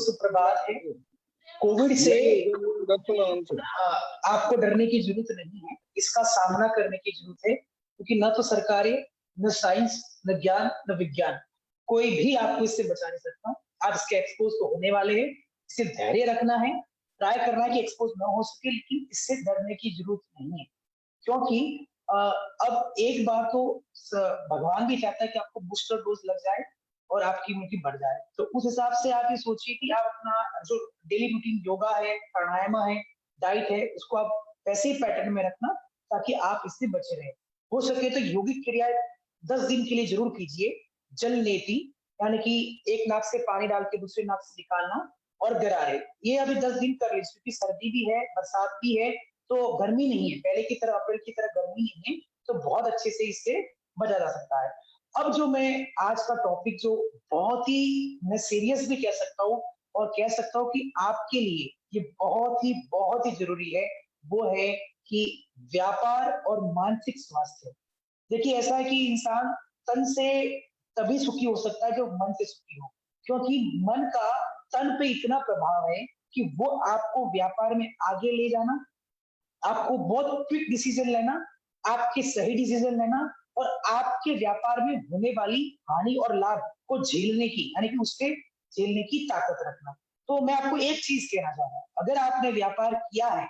सुप्रभात है। कोविड से आपको डरने की जरूरत नहीं है, इसका सामना करने की जरूरत है, क्योंकि न तो सरकारें, न साइंस, न ज्ञान, न विज्ञान, कोई भी आपको इससे बचा नहीं सकता। आप इसके एक्सपोज तो होने वाले हैं, इसे धैर्य रखना है, ट्राई करना है कि एक्सपोज ना हो सके, लेकिन इससे डरने की जरूरत नहीं है, क्योंकि अब एक बार तो भगवान भी चाहता है कि आपको बूस्टर डोज लग जाए और आपकी इम्यूनिटी बढ़ जाए। तो उस हिसाब से आप ये सोचिए कि आप अपना जो डेली रूटीन योगा है, प्राणायाम है, डाइट है, उसको आप वैसे ही पैटर्न में रखना ताकि आप इससे बचे रहे। हो सके तो यौगिक क्रिया 10 दिन के लिए जरूर कीजिए। जल नेति यानी कि एक नाक से पानी डाल के दूसरे नाक से निकालना, और गरारे, ये अभी 10 दिन कर लीजिए, क्योंकि सर्दी भी है, बरसात भी है, तो गर्मी नहीं है, पहले की तरह अप्रैल की तरह गर्मी नहीं है, तो बहुत अच्छे से इससे बचा जा सकता है। अब जो मैं आज का टॉपिक जो बहुत ही मैं सीरियस भी कह सकता हूँ और कह सकता हूँ कि आपके लिए ये बहुत ही जरूरी है, वो है कि व्यापार और मानसिक स्वास्थ्य। देखिए, ऐसा है कि इंसान तन से तभी सुखी हो सकता है जब मन से सुखी हो, क्योंकि मन का तन पे इतना प्रभाव है कि वो आपको व्यापार में आगे ले जाना, आपको बहुत क्विक डिसीजन लेना, आपके सही डिसीजन लेना, और आपके व्यापार में होने वाली हानि और लाभ को झेलने की, यानी कि उसके झेलने की ताकत रखना। तो मैं आपको एक चीज कहना चाह रहा हूँ, अगर आपने व्यापार किया है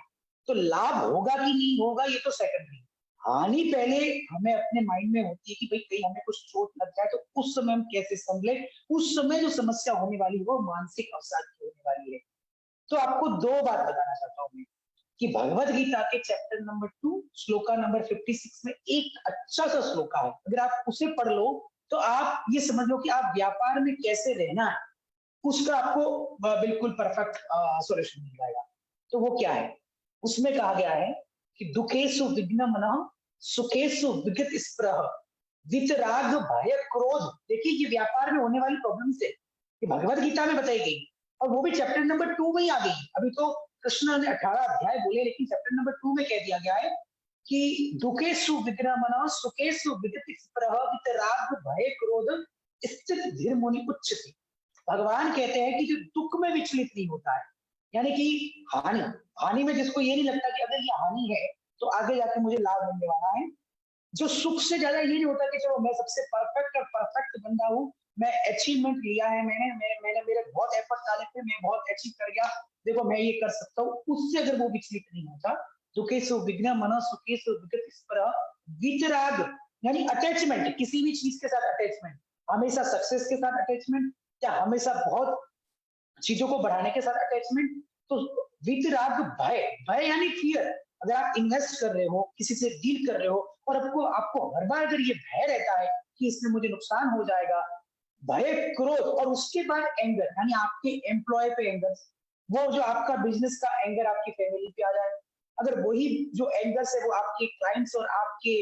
तो लाभ होगा कि नहीं होगा ये तो सेकेंडरी, हानि पहले हमें अपने माइंड में होती है कि भाई कहीं हमें कुछ चोट लग जाए तो उस समय हम कैसे संभले। उस समय जो समस्या होने वाली है वो मानसिक अवसाद की होने वाली है। तो आपको दो बात बताना चाहता हूँ मैं कि भगवत गीता के चैप्टर नंबर 2 श्लोका नंबर 56 में एक अच्छा सा श्लोका है, अगर आप उसे पढ़ लो तो आप ये समझ लो कि आप व्यापार में कैसे रहना है, उसका आपको बिल्कुल परफेक्ट सॉल्यूशन मिल जाएगा। तो वो क्या है, उसमें कहा गया है कि दुखेषु विघ्न मनः सुखेषु विगत स्पृह वितराग भय क्रोध। देखिए, ये व्यापार में होने वाली प्रॉब्लम से ये भगवत गीता में बताई गई, और वो भी चैप्टर नंबर 2 में ही आ गई। अभी तो कृष्ण ने 18 अध्याय बोले, लेकिन चैप्टर नंबर 2 में कह दिया गया है कि दुखेषु विघ्न मनः सुखेषु विगत स्पृह वितराग भय क्रोध स्थित धीर मुनि उच्चते। भगवान कहते हैं कि जो दुख में विचलित नहीं होता है, यानी कि हानि हानि में जिसको ये नहीं लगता कि अगर ये हानि है तो आगे जाके मुझे लाभ मिलने वाला है, जो सुख से ज्यादा ये नहीं होता कि चलो मैं सबसे परफेक्ट बंदा हूँ, मैं अचीवमेंट लिया है, मैंने मेरे बहुत एफर्ट डाले थे, मैं बहुत अचीव कर गया, देखो मैं ये कर सकता हूँ, उससे अगर वो विचलित नहीं होता। दुखेषु विघ्न मनः सुखेषु विगत स्पृह वितराग, यानी अटैचमेंट, किसी भी चीज के साथ अटैचमेंट, हमेशा सक्सेस के साथ अटैचमेंट, या हमेशा बहुत चीजों को बढ़ाने के साथ अटैचमेंट। तो वितराग भय, भय यानी फियर, अगर आप इन्वेस्ट कर रहे हो, किसी से डील कर रहे हो, और आपको आपको हर बार अगर ये भय रहता है कि इसमें मुझे नुकसान हो जाएगा, भय क्रोध, और उसके बाद एंगर, यानी आपके एम्प्लॉय पे एंगर, वो जो आपका बिजनेस का एंगर आपकी फैमिली पे आ जाए, अगर वही जो एंगर्स है वो आपके क्लाइंट्स और आपके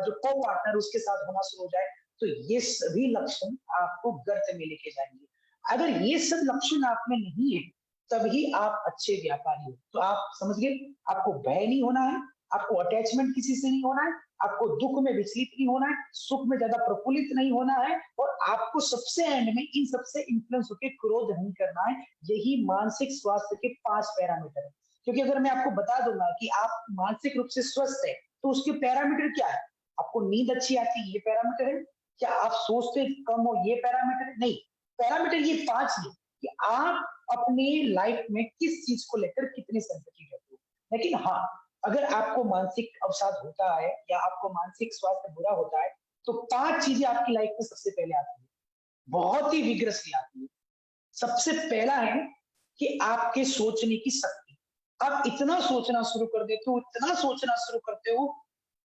जो को पार्टनर उसके साथ होना शुरू हो जाए, तो ये सभी लक्षण आपको गर्त में लेके जाएंगे। अगर ये सब लक्षण आप में नहीं है तभी आप अच्छे व्यापारी हो। तो आप समझ गए, आपको भय नहीं होना है, आपको अटैचमेंट किसी से नहीं होना है, आपको दुख में विचलित नहीं होना है, सुख में ज्यादा प्रफुल्लित नहीं होना है, और आपको सबसे एंड में इन सबसे इन्फ्लुएंस होकर क्रोध नहीं करना है। यही मानसिक स्वास्थ्य के 5 पैरामीटर है। क्योंकि अगर मैं आपको बता दूंगा कि आप मानसिक रूप से स्वस्थ है तो उसके पैरामीटर क्या है, आपको नींद अच्छी आती है ये पैरामीटर है, क्या आप सोचते कम हो ये पैरामीटर है, नहीं, पैरामीटर ये 5 है कि आप अपनी लाइफ में किस चीज को लेकर कितने सेंसिटिव रहते हो। लेकिन हाँ, अगर आपको मानसिक अवसाद होता है या आपको मानसिक स्वास्थ्य बुरा होता है तो 5 चीजें आपकी लाइफ में सबसे पहले आती है, बहुत ही विग्रसली आती है। सबसे पहला है कि आपके सोचने की शक्ति, आप इतना सोचना शुरू कर देते हो, इतना सोचना शुरू करते हो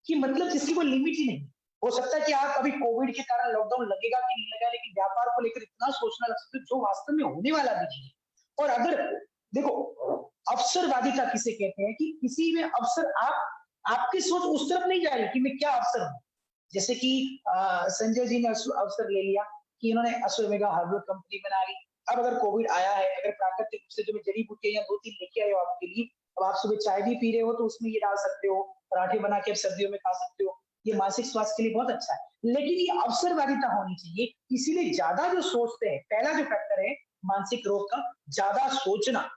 कि मतलब जिसकी कोई लिमिट ही नहीं। हो सकता है कि आप अभी कोविड के कारण लॉकडाउन लगेगा कि नहीं लगेगा, लेकिन व्यापार को लेकर इतना सोचना लग सकते हो जो वास्तव में होने वाला भी नहीं है। और अगर देखो, अवसरवादिता किसे कहते हैं कि किसी में अवसर, आप आपकी सोच उस तरफ नहीं जा रही कि मैं क्या अवसर हूं। जैसे कि संजय जी ने अवसर ले लिया कि इन्होंने अश्वमेधा हर्बल कंपनी बना ली। अब अगर कोविड आया है, अगर प्राकृतिक रूप से जो मैं जड़ी बूटियां 2-3 लेके आए हो आपके लिए, अब आप सुबह चाय भी पी रहे हो तो उसमें ये डाल सकते हो, पराठे बना के आप सर्दियों में खा सकते हो, ये मानसिक स्वास्थ्य के लिए बहुत अच्छा है। लेकिन ये अवसरवादिता होनी चाहिए, इसीलिए ज्यादा जो सोचते हैं, पहला जो फैक्टर है मानसिक रोग का, ज्यादा सोचना,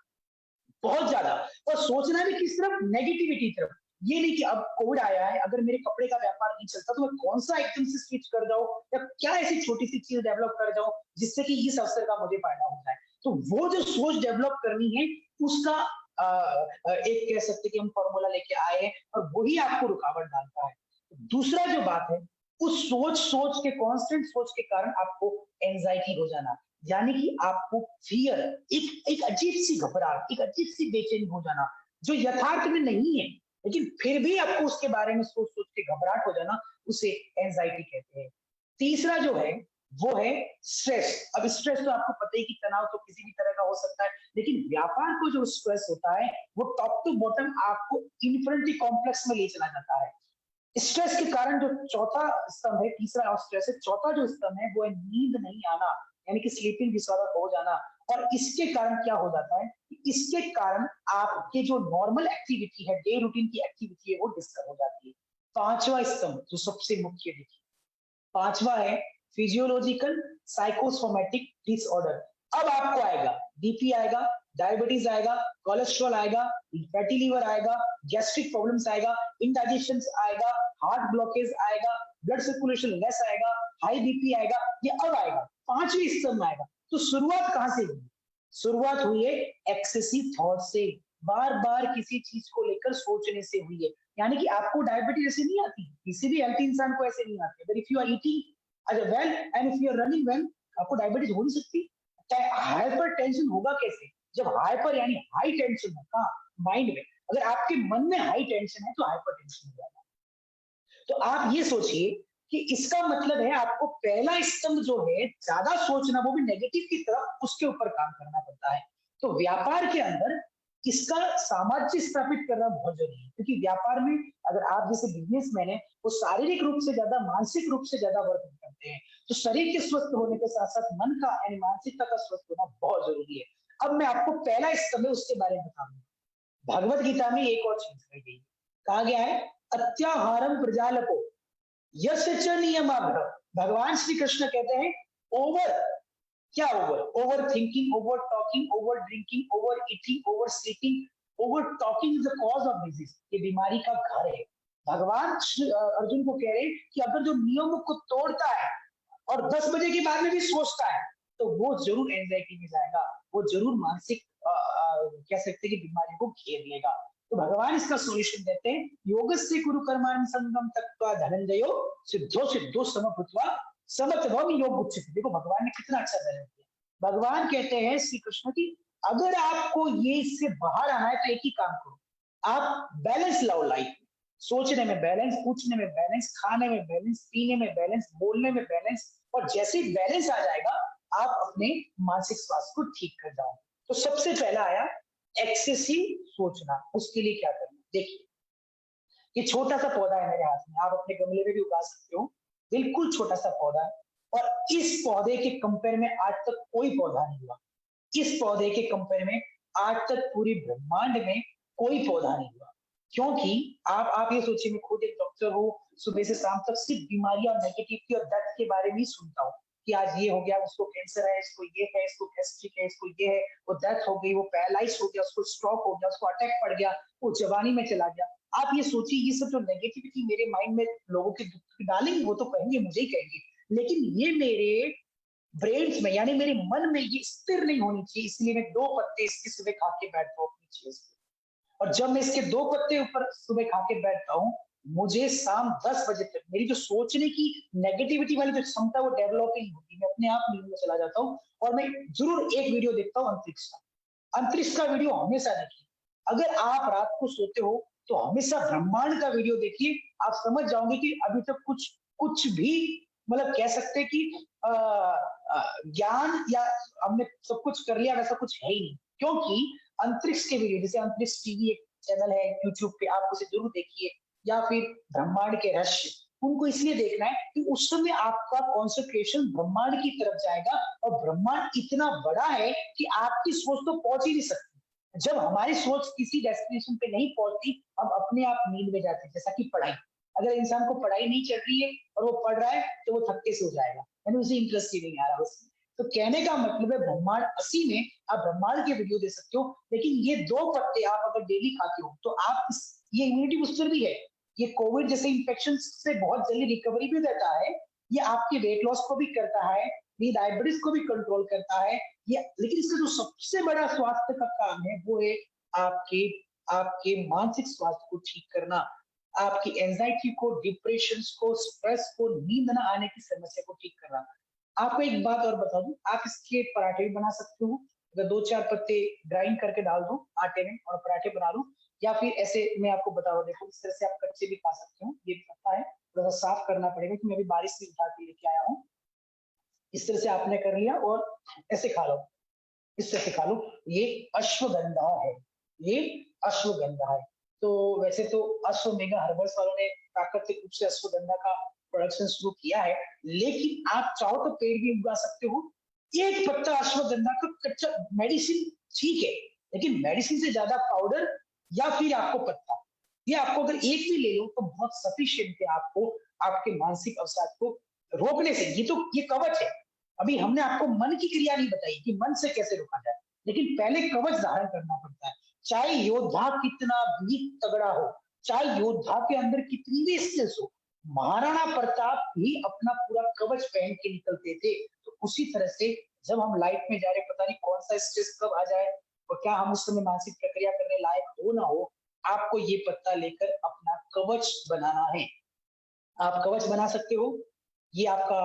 बहुत ज्यादा, और सोचना भी किस तरफ, नेगेटिविटी तरफ। ये नहीं कि अब कोविड आया है, अगर मेरे कपड़े का व्यापार नहीं चलता तो मैं कौन सा एकदम से स्विच कर जाऊं, या क्या ऐसी छोटी सी चीज डेवलप कर जाऊं जिससे कि इस अवसर का मुझे फायदा हो जाए। तो वो जो सोच डेवलप करनी है, उसका एक कह सकते कि हम फॉर्मूला लेके आए हैं, और वही आपको रुकावट डालता है। दूसरा जो बात है, उस सोच के कांस्टेंट सोच के कारण आपको एंजाइटी हो जाना, यानी कि आपको फियर, एक अजीब सी घबराहट, एक अजीब सी बेचैनी हो जाना, जो यथार्थ में नहीं है, लेकिन फिर भी आपको उसके बारे में सोच सोच के घबराहट हो जाना, उसे एंजाइटी कहते हैं। तीसरा जो है वो है स्ट्रेस। अब स्ट्रेस तो आपको पता ही कि तनाव तो किसी भी तरह का हो सकता है, लेकिन व्यापार को जो स्ट्रेस होता है वो टॉप टू बॉटम आपको इन्फिनिटी कॉम्प्लेक्स में ले चला जाता है। स्ट्रेस के कारण जो चौथा स्तंभ है, तीसरा स्ट्रेस है, चौथा जो स्तंभ है वो है नींद नहीं आना, यानी कि स्लीपिंग डिसऑर्डर हो जाना। और इसके कारण क्या हो जाता है, इसके कारण आपके जो नॉर्मल एक्टिविटी है, डे रूटीन की एक्टिविटी है, वो डिस्टर्ब हो जाती है। पांचवा स्तंभ जो सबसे मुख्य देखिए, पांचवा है फिजियोलॉजिकल साइकोसोमेटिक डिसऑर्डर। अब आपको आएगा बीपी आएगा, डायबिटीज आएगा, कोलेस्ट्रॉल आएगा, फैटी लीवर आएगा, गैस्ट्रिक प्रॉब्लम्स आएगा, इंडाइजेशन आएगा, हार्ट ब्लॉकेज आएगा, ब्लड सर्कुलेशन लेस आएगा, हाई बीपी आएगा, ये अब आएगा, पांचवें स्तंभ में आएगा। तो शुरुआत कहां से हुई? शुरुआत हुई है एक्सेसिव थॉट से, बार बार किसी चीज को लेकर सोचने से हुई है। यानी कि आपको डायबिटीज ऐसे नहीं आती, किसी भी हेल्थी इंसान को ऐसे नहीं आती। अगर if you are eating well and if you are running well, आपको डायबिटीज हो नहीं सकती। हाइपर टेंशन होगा कैसे? जब हाइपर यानी हाई टेंशन हो, कहाँ? माइंड में। अगर आपके मन में हाई टेंशन है तो हाइपर टेंशन हो जाएगा। तो आप ये सोचिए कि इसका मतलब है आपको पहला स्तंभ जो है, ज्यादा सोचना, वो भी नेगेटिव की तरफ, उसके ऊपर काम करना पड़ता है। तो व्यापार के अंदर इसका सामंजस्य स्थापित करना बहुत जरूरी है, क्योंकि व्यापार में अगर आप जैसे बिजनेसमैन है, वो शारीरिक रूप से ज्यादा, मानसिक रूप से ज्यादा वर्क करते हैं। तो शरीर के स्वस्थ होने के साथ साथ मन का यानी मानसिकता का स्वस्थ होना बहुत जरूरी है। अब मैं आपको पहला स्तंभ है उसके बारे में बताऊंगा। भगवत गीता में एक और चीज कही गई, कहा गया है अत्याहारम प्रजालको यश च नियमाभ्र। भगवान श्री कृष्ण कहते हैं ओवर, क्या over? Over thinking, over talking, over drinking, over eating, over sleeping, over talking is the cause of disease. ये बीमारी का घर है। भगवान अर्जुन को कह रहे हैं कि अगर जो नियमों को तोड़ता है और 10 बजे के बाद में भी सोचता है, तो वो जरूर एंजाइटी में जाएगा, वो जरूर मानसिक कह सकते हैं कि बीमारी को घेर लेगा। तो भगवान इसका सॉल्यूशन देते हैं, योगस्य कुरु कर्माणि संगम त्यक्त्वा धनंजयो सिद्धो सिद्धो समभूत्वा समत्वम योग उच्यते। देखो भगवान ने कितना अच्छा दर्शन दिया। भगवान कहते हैं श्री कृष्ण की, अगर आपको ये इससे बाहर आना है तो एक ही काम करो, आप बैलेंस लाओ लाइफ में। सोचने में बैलेंस, पूछने में बैलेंस, खाने में बैलेंस, पीने में बैलेंस, बोलने में बैलेंस, और जैसे ही बैलेंस आ जाएगा आप अपने मानसिक स्वास्थ्य को ठीक कर जाओ। तो सबसे पहला आया एक्सेसिव सोचना। उसके लिए क्या करना, देखिए ये छोटा सा पौधा है मेरे हाथ में, आप अपने गमले में भी उगा सकते हो, बिल्कुल छोटा सा पौधा है। और इस पौधे के कंपेयर में आज तक कोई पौधा नहीं हुआ। इस पौधे के कंपेयर में आज तक पूरे ब्रह्मांड में कोई पौधा नहीं हुआ। क्योंकि आप ये सोचिए, मैं खुद एक डॉक्टर हूँ, सुबह से शाम तक सिर्फ बीमारियां, नेगेटिविटी और डेथ के बारे में ही सुनता हूँ कि आज ये हो गया, उसको कैंसर है, इसको ये है, इसको गैस्ट्रिक है, इसको ये है, वो डेथ हो गई, वो पैरालाइज हो गया, उसको स्ट्रोक हो गया, उसको अटैक पड़ गया, वो जवानी में चला गया। आप ये सोचिए, ये सब जो नेगेटिविटी मेरे माइंड में लोगों के दुख डालेंगे, वो तो कहेंगे, मुझे ही कहेंगे, लेकिन ये मेरे ब्रेन में यानी मेरे मन में ये स्थिर नहीं होनी चाहिए। इसलिए मैं 2 पत्ते इसके सुबह खा के बैठता हूँ अपनी चीज पे, और जब मैं इसके 2 पत्ते ऊपर सुबह खा के बैठता हूँ, मुझे शाम 10 बजे तक मेरी जो सोचने की नेगेटिविटी वाली जो क्षमता वो डेवलप ही नहीं होती, मैं अपने आप नींद में चला जाता हूँ। और मैं जरूर एक वीडियो देखता हूँ अंतरिक्ष का, अंतरिक्ष का वीडियो हमेशा देखिए। अगर आप रात को सोते हो तो हमेशा ब्रह्मांड का वीडियो देखिए, आप समझ जाओगे कि अभी तक कुछ भी मतलब कह सकते कि ज्ञान या हमने सब कुछ कर लिया वैसा कुछ है ही नहीं। क्योंकि अंतरिक्ष के वीडियो, जैसे अंतरिक्ष टीवी एक चैनल है यूट्यूब पे, आप उसे जरूर देखिए, या फिर ब्रह्मांड के रहस्य, उनको इसलिए देखना है कि उस समय आपका कॉन्सेंट्रेशन ब्रह्मांड की तरफ जाएगा, और ब्रह्मांड इतना बड़ा है कि आपकी सोच तो पहुंच ही नहीं सकती। जब हमारी सोच किसी डेस्टिनेशन पे नहीं पहुंचती, हम अपने आप नींद में जाते हैं। जैसा कि पढ़ाई, अगर इंसान को पढ़ाई नहीं चल रही है और वो पढ़ रहा है तो वो थक्के से हो जाएगा, यानी उसे इंटरेस्ट ही नहीं आ रहा उसमें। तो कहने का मतलब है ब्रह्मांड 80 में आप ब्रह्मांड की वीडियो दे सकते हो, लेकिन ये 2 पत्ते आप अगर डेली खाते हो तो आप ये इम्यूनिटी बूस्टर भी है, ये कोविड जैसे इंफेक्शन से बहुत जल्दी रिकवरी भी देता है, ये आपके वेट लॉस को भी करता है, ये डायबिटीज को भी कंट्रोल करता है ये। लेकिन इसका जो सबसे बड़ा स्वास्थ्य का काम है वो है आपके आपके मानसिक स्वास्थ्य को ठीक करना, आपकी एंजाइटी को, डिप्रेशन को, स्ट्रेस को, नींद न आने की समस्या को ठीक करना। आपको एक बात और बता दूं, आप इसके पराठे भी बना सकते हो, अगर 2-4 पत्ते ग्राइंड करके डाल दो आटे में और पराठे बना लो, या फिर ऐसे मैं आपको बता रहा हूँ, देखो इस तरह से आप कच्चे भी खा सकते हो। ये पत्ता है, थोड़ा सा साफ करना पड़ेगा कि मैं भी बारिश से उठा के लेके आया हूँ। इस तरह से आपने कर लिया और ऐसे खा लो, इस तरह से खा लो। ये अश्वगंधा है, ये अश्वगंधा है। तो वैसे तो अश्वमेधा हर्बल्स वालों ने प्राकृतिक रूप से अश्वगंधा का प्रोडक्शन शुरू किया है, लेकिन आप चाहो तो पेड़ भी उगा सकते हो। एक पत्ता अश्वगंधा का कच्चा मेडिसिन ठीक है, लेकिन मेडिसिन से ज्यादा पाउडर या फिर आपको पत्ता, ये आपको अगर एक भी ले लो तो बहुत सफिशिएंट है आपको आपके मानसिक अवसाद को रोकने से। ये तो ये कवच है। अभी हमने आपको मन की क्रिया नहीं बताई कि मन से कैसे रोका जाए, लेकिन पहले कवच धारण करना पड़ता है। चाहे योद्धा कितना भी तगड़ा हो, चाहे योद्धा के अंदर कितनी भी स्किल्स हो, महाराणा प्रताप भी अपना पूरा कवच पहन के निकलते थे। तो उसी तरह से जब हम लाइफ में जा रहे, पता नहीं कौन सा स्ट्रेस कब आ जाए और क्या हम उस समय मानसिक प्रक्रिया करने लायक हो ना हो, आपको ये पत्ता लेकर अपना कवच बनाना है। आप कवच बना सकते हो। ये आपका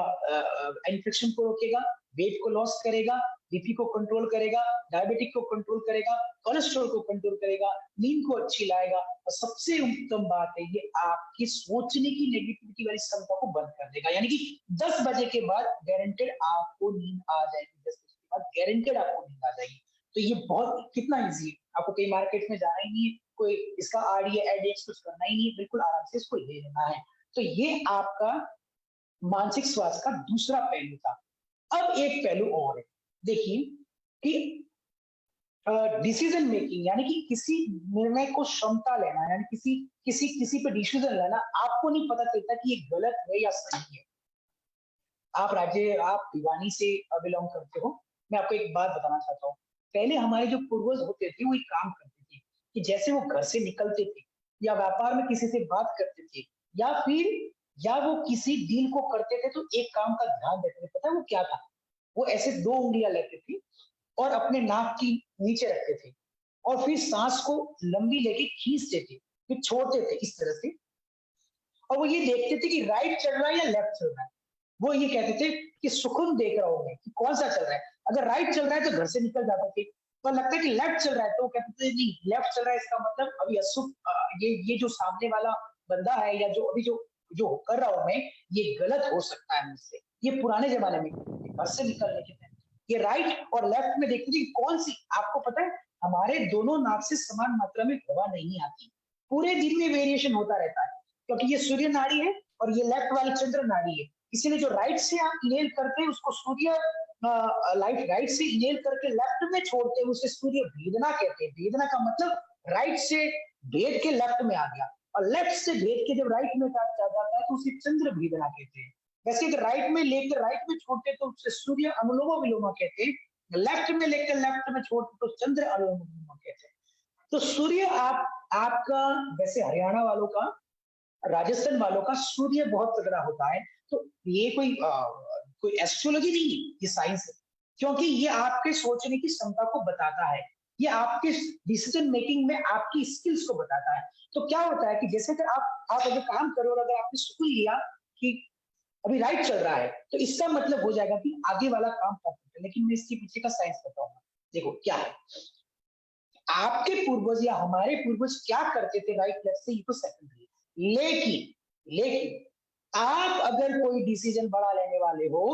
इन्फेक्शन को रोकेगा, वेट को लॉस करेगा, बीपी को कंट्रोल करेगा, डायबिटिक को कंट्रोल करेगा, कोलेस्ट्रॉल को कंट्रोल करेगा, नींद को अच्छी लाएगा, और सबसे उत्तम बात है ये आपकी सोचने की नेगेटिविटी वाली क्षमता को बंद कर देगा। यानी कि 10 बजे के बाद गारंटेड आपको नींद आ जाएगी, 10 बजे के बाद गारंटेड आपको नींद आ जाएगी। तो ये बहुत कितना ईजी है, आपको कहीं मार्केट में जाना ही नहीं है, कोई इसका आरडीए एडीएक्स कुछ करना ही नहीं है, बिल्कुल आराम से इसको ले लेना है। तो ये आपका मानसिक स्वास्थ्य का दूसरा पहलू था। अब एक पहलू और है, देखिए कि डिसीजन मेकिंग, यानी कि किसी निर्णय को क्षमता लेना, यानी किसी किसी किसी पे डिसीजन लेना, आपको नहीं पता चलता कि ये गलत है या सही है। आप भिवानी से बिलोंग करते हो, मैं आपको एक बात बताना चाहता हूँ। पहले हमारे जो पूर्वज होते थे वो एक काम करते थे कि जैसे वो घर से निकलते थे या व्यापार में किसी से बात करते थे या फिर या वो किसी डील को करते थे, तो एक काम का ध्यान देते थे। पता है वो क्या था? वो ऐसे 2 उंगलियां लेते थे और अपने नाक की नीचे रखते थे और फिर सांस को लंबी लेके खींचते थे, फिर छोड़ते थे इस तरह से, और वो ये देखते थे कि राइट चल रहा है या लेफ्ट चल रहा है। वो ये कहते थे कि सुखुन देख रहा हूं मैं कि कौन सा चल रहा है। अगर राइट चल रहा है तो घर से निकल जाते थे, तो लगता है कि लेफ्ट चल रहा है, तो वो कहते थे नहीं लेफ्ट चल रहा है, इसका मतलब अभी अशुभ, ये जो सामने वाला बंदा है या जो अभी जो जो कर रहा हूं मैं, ये गलत हो सकता है मुझसे। ये पुराने जमाने में घर से निकलने के टाइम ये राइट और लेफ्ट में देखते थे कि कौन सी, आपको पता है हमारे दोनों नाक से समान मात्रा में हवा नहीं आती, पूरे दिन में वेरिएशन होता रहता है, क्योंकि ये सूर्य नाड़ी है और ये लेफ्ट वाली चंद्र नाड़ी है। इसीलिए जो राइट से आप इनहेल करते हैं उसको सूर्य लाइट, राइट से इनहेल करके लेफ्ट में छोड़ते हैं उसे सूर्य भेदना कहते हैं। भेदना का मतलब राइट से भेद के लेफ्ट में आ गया, और लेफ्ट से भेद के जब राइट में जाता है तो उसे चंद्र भेदना कहते हैं। वैसे अगर राइट में लेकर राइट में छोड़ते तो उसे सूर्य अनुलोमा विलोमा कहते हैं, लेफ्ट में लेकर लेफ्ट में छोड़ते तो चंद्र अनुलोमा विलोमा कहते हैं। तो सूर्य आपका, वैसे हरियाणा वालों का, राजस्थान वालों का सूर्य बहुत तगड़ा होता है। तो ये कोई एस्ट्रोलॉजी नहीं है, ये साइंस है, क्योंकि ये आपके सोचने की क्षमता को बताता है, ये आपके डिसीजन मेकिंग में आपकी स्किल्स को बताता है। तो क्या होता है कि जैसे कि आप अगर काम करो और अगर आपने सुन लिया कि अभी राइट चल रहा है, तो इसका मतलब हो जाएगा कि आगे वाला काम परफेक्ट है। लेकिन मैं इसके पीछे का साइंस बताऊंगा। देखो क्या है, आपके पूर्वज या हमारे पूर्वज क्या करते थे राइट लेफ्ट से, ये तो सेकेंडरी, लेकिन आप अगर कोई डिसीजन बड़ा लेने वाले हो,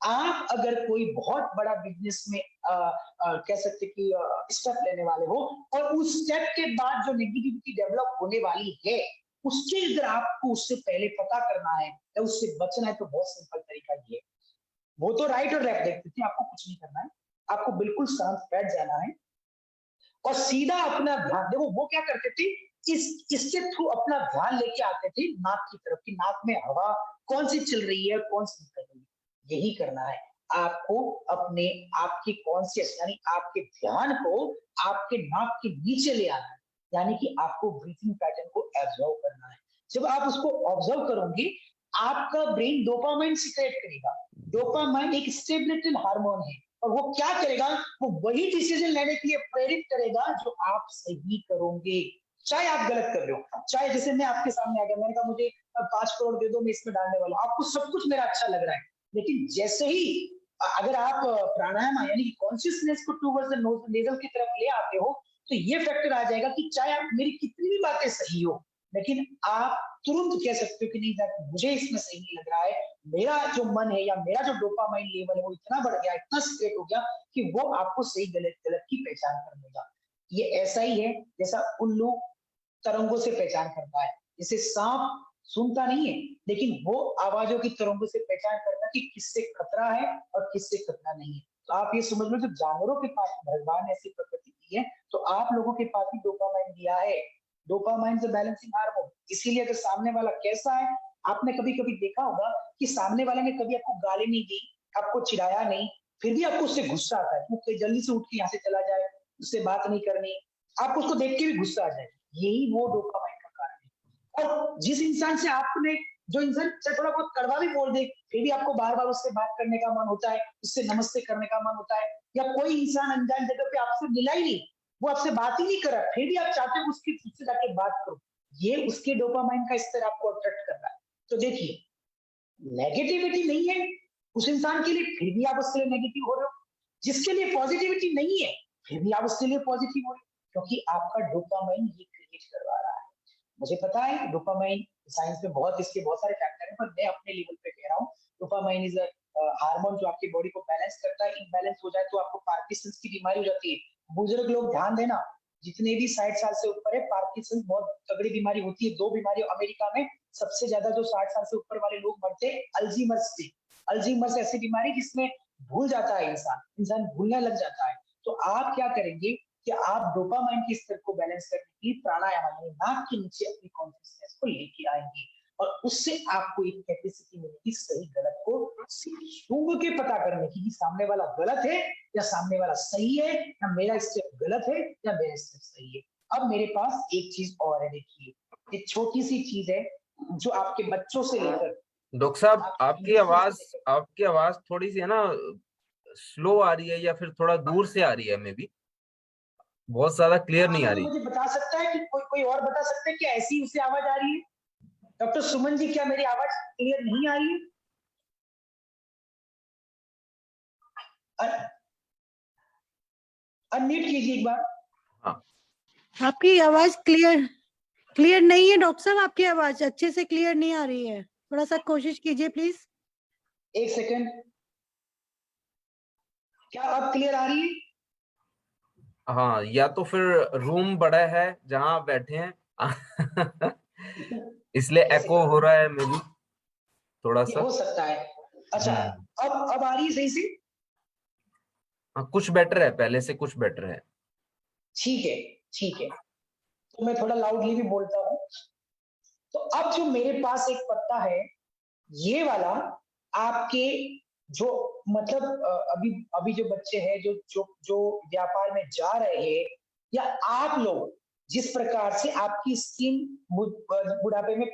आप अगर कोई बहुत बड़ा बिजनेस में कह सकते कि स्टेप लेने वाले हो, और उस स्टेप के बाद जो नेगेटिविटी डेवलप होने वाली है उसके अगर आपको उससे पहले पता करना है या उससे बचना है, तो बहुत सिंपल तरीका ये है। वो तो राइट और लेफ्ट देखते थे, आपको कुछ नहीं करना है, आपको बिल्कुल शांत बैठ जाना है और सीधा अपना ध्यान, देखो वो क्या करते थे, इसके थ्रू अपना ध्यान लेके आते थे नाक की तरफ, कि नाक में हवा कौन सी चल रही है और कौन सी निकल रही है, यही करना है। आपको अपने आपकी कॉन्शियस यानी आपके ध्यान को आपके नाक के नीचे ले आना है, यानी कि आपको ब्रीथिंग पैटर्न को ऑब्जर्व करना है। जब आप उसको ऑब्जर्व करोगे, आपका ब्रेन डोपामाइन सीक्रेट करेगा। डोपामाइन एक स्टेबिलिटी हार्मोन है और वो क्या करेगा, वो वही डिसीजन लेने के लिए प्रेरित करेगा जो आप सही करोगे, चाहे आप गलत कर रहे हो। चाहे जैसे मैं आपके सामने आ गया, मैंने कहा मुझे 5 करोड़ दे दो, मैं इसमें डालने वाला हूं, आपको सब कुछ मेरा अच्छा लग रहा है, लेकिन जैसे ही अगर आप प्राणायाम यानी कि कॉन्शियसनेस को टूवर्ड्स द नेजल की तरफ ले आते हो, तो ये फैक्टर आ जाएगा कि चाहे आप मेरी कितनी भी बातें सही हो, लेकिन आप तुरंत कह सकते हो कि नहीं, मुझे इसमें सही नहीं लग रहा है, मेरा जो मन है या मेरा जो डोपामाइन लेवल है वो इतना बढ़ गया, इतना स्ट्रेट हो गया कि वो आपको सही गलत गलत की पहचान कर लेगा। ये ऐसा ही है जैसा उल्लू तरंगों से पहचान करता है। जैसे सांप सुनता नहीं है, लेकिन वो आवाजों की तरंगों से पहचान करता है कि किससे खतरा है और किससे खतरा नहीं है। तो आप ये समझ लो, जो जानवरों के पास भगवान ने ऐसी प्रकृति दी है, तो आप लोगों के पास भी डोपामाइन दिया है। डोपामाइन से बैलेंसिंग हार्मोन, इसीलिए अगर सामने वाला कैसा है, आपने कभी कभी देखा होगा कि सामने वाले ने कभी आपको गाली नहीं दी, आपको चिढ़ाया नहीं, फिर भी आपको उससे गुस्सा आता है, वो जल्दी से उठ के यहाँ से चला जाए, उससे बात नहीं करनी, आपको उसको देख के भी गुस्सा आ जाए। यही वो डोपामाइन का कारण है। और जिस इंसान से आपने, जो इंसान चाहे थोड़ा बहुत कड़वा भी बोल दे, फिर भी आपको बार बार उससे बात करने का मन होता है, उससे नमस्ते करने का मन होता है, या कोई इंसान अनजान जगह पे आपसे मिला ही नहीं, वो आपसे बात ही नहीं कर रहा, फिर भी आप चाहते हो उसकी उससे जाके बात करो, ये उसके डोपामाइन का स्तर आपको अट्रैक्ट कर रहा है। तो देखिए, नेगेटिविटी नहीं है उस इंसान के लिए, फिर भी आप उसके लिए नेगेटिव हो रहे हो, जिसके लिए पॉजिटिविटी नहीं है, फिर भी आप उसके लिए पॉजिटिव हो रहे हो, क्योंकि आपका डोपामाइन ये क्रिएट करवा रहा है। मुझे पता है डोपामाइन साइंस में बहुत, इसके बहुत सारे फैक्टर हैं, पर मैं अपने लेवल पे कह रहा हूँ, डोपामाइन इज हार्मोन जो आपकी बॉडी को बैलेंस करता है। इनबैलेंस हो जाए तो आपको पार्किंसंस की बीमारी हो जाती है। बुजुर्ग लोग ध्यान देना, जितने भी 60 साल से ऊपर है, पार्किंसंस बहुत तगड़ी बीमारी होती है। 2 बीमारी अमेरिका में सबसे ज्यादा जो 60 साल से ऊपर वाले लोग मरते हैं, अल्जीमर्स से। अल्जीमर्स ऐसी बीमारी जिसमें भूल जाता है इंसान, इंसान भूलने लग जाता है। तो आप क्या करेंगे कि आप डोपामाइन के स्तर को बैलेंस करने के लिए प्राणायाम यानी नाक के नीचे अपनी कॉन्शियसनेस को लेके आएंगे, और उससे आपको एक कैपेसिटी मिलेगी सही गलत को सूंघ के पता करने की, कि सामने वाला गलत है या सामने वाला सही है, या मेरा स्टेप गलत है या मेरा स्टेप सही है। अब मेरे पास एक चीज और है, देखिए एक छोटी सी चीज है जो आपके बच्चों से लेकर, डॉक्टर साहब आपकी आपकी आवाज थोड़ी सी है ना स्लो आ रही है, या फिर थोड़ा दूर से आ रही है, मे बी बहुत ज्यादा क्लियर नहीं आ कोई रही। मुझे बता सकता है कि कोई और बता सकता है कि ऐसी उसे आवाज आ रही है? डॉक्टर सुमन जी, क्या मेरी आवाज क्लियर नहीं आ रही है? अनम्यूट कीजिए एक बार। हाँ, आपकी आवाज क्लियर नहीं है डॉक्टर साहब, आपकी आवाज अच्छे से क्लियर नहीं आ रही है, थोड़ा सा कोशिश कीजिए प्लीज। एक सेकंड, क्या अब क्लियर आ रही है? हाँ, या तो फिर रूम बड़ा है जहाँ आप बैठे हैं इसलिए एक एको सेकंड, हो रहा है, मे बी थोड़ा ये सा। हो सकता है। अच्छा, हम्म। अब आ रही है सही से? हाँ, कुछ बेटर है, पहले से कुछ बेटर है। ठीक है, ठीक है, तो मैं थोड़ा लाउडली भी बोलता हूँ। तो अब जो मेरे पास एक पत्ता है, ये वाला, आपके जो मतलब अभी अभी जो बच्चे हैं जो जो जो व्यापार में जा रहे हैं, या आप लोग जिस प्रकार से आपकी स्किन बुढ़ापे में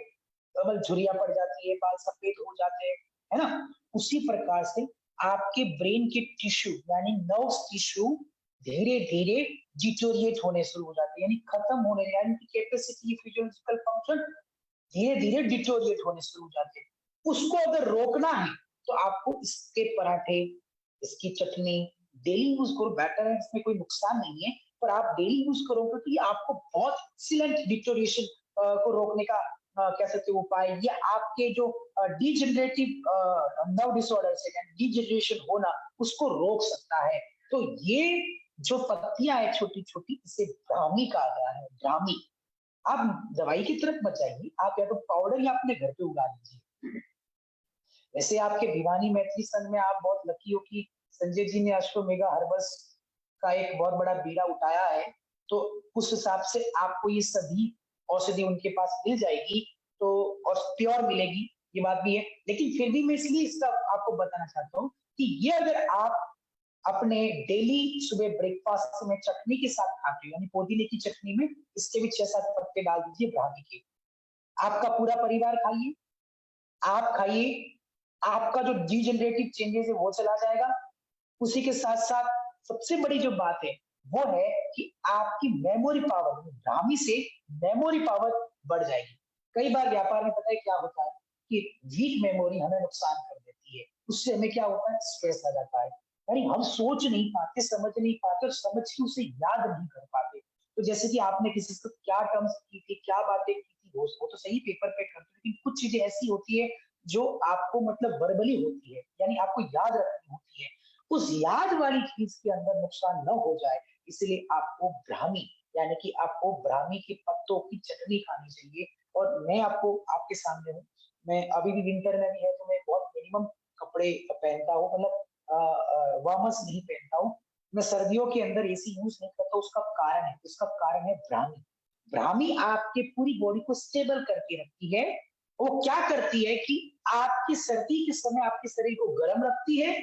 झुर्रियां पड़ जाती है, बाल सफेद हो जाते हैं, है ना, उसी प्रकार से आपके ब्रेन के टिश्यू यानी नर्व्स टिश्यू धीरे धीरे डिटोरिएट होने शुरू हो जाते हैं, यानी खत्म होने, यानी कि कैपेसिटी फिजियोलॉजिकल फंक्शन धीरे धीरे डिटोरिएट होने शुरू हो जाते हैं। उसको अगर रोकना है तो आपको इसके पराठे, इसकी चटनी डेली यूज करो, बेटर है, इसमें कोई नुकसान नहीं है, पर आप डेली यूज करोगे तो ये आपको बहुत एक्सीलेंट डिटोरिएशन को रोकने का कह सकते हो उपाय। ये आपके जो डिजेनरेटिव नर्व डिसऑर्डर्स है, डिजेनरेशन होना, उसको रोक सकता है। तो ये जो पत्तियां है छोटी छोटी, इसे ब्राह्मी कहा गया है, ब्राह्मी। आप दवाई की तरफ मत जाइए, आप या तो पाउडर या अपने घर पे उगा लीजिए। वैसे आपके भिवानी मैथिली संघ में आप बहुत लकी हो कि संजय जी ने अश्वमेघा हर्बस का एक बहुत बड़ा बीड़ा उठाया है, तो उस हिसाब से आपको ये सभी औषधि उनके पास मिल जाएगी, तो और प्योर मिलेगी, ये बात भी है। लेकिन फिर भी मैं इसलिए इसका आपको बताना चाहता हूँ कि ये अगर आप अपने डेली सुबह ब्रेकफास्ट में चटनी के साथ खाते हो, यानी पुदीने की चटनी में इसके भी 6-7 पत्ते डाल दीजिए ब्राह्मी के, आपका पूरा परिवार खाइए, आप खाइए, आपका जो डिजेनरेटिव चेंजेस है वो चला जाएगा। उसी के साथ साथ सबसे बड़ी जो बात है वो है कि आपकी मेमोरी पावर, ब्राह्मी से मेमोरी पावर बढ़ जाएगी। कई बार व्यापार में पता है क्या होता है कि वीक मेमोरी हमें नुकसान कर देती है, उससे हमें क्या होता है, स्ट्रेस आ जाता है, यानी हम सोच नहीं पाते, समझ नहीं पाते और समझ के उसे याद नहीं कर पाते। तो जैसे कि आपने किसी से क्या टर्म्स की थी, क्या बातें की थी, वो तो सही पेपर पे करते, लेकिन कुछ चीजें ऐसी होती है जो आपको मतलब वर्बली होती है, यानी आपको याद रखनी होती है, उस याद वाली चीज के अंदर नुकसान न हो जाए, इसलिए आपको ब्राह्मी यानी कि आपको ब्राह्मी के पत्तों की चटनी खानी चाहिए। और मैं आपको आपके सामने हूँ, मैं अभी भी विंटर में भी है तो मैं बहुत मिनिमम कपड़े पहनता हूँ, मतलब वार्मर्स नहीं पहनता हूँ, मैं सर्दियों के अंदर एसी यूज नहीं करता। उसका कारण है ब्राह्मी। ब्राह्मी आपके पूरी बॉडी को स्टेबल करके रखती है। वो क्या करती है कि आपकी सर्दी के समय आपके शरीर को गर्म रखती है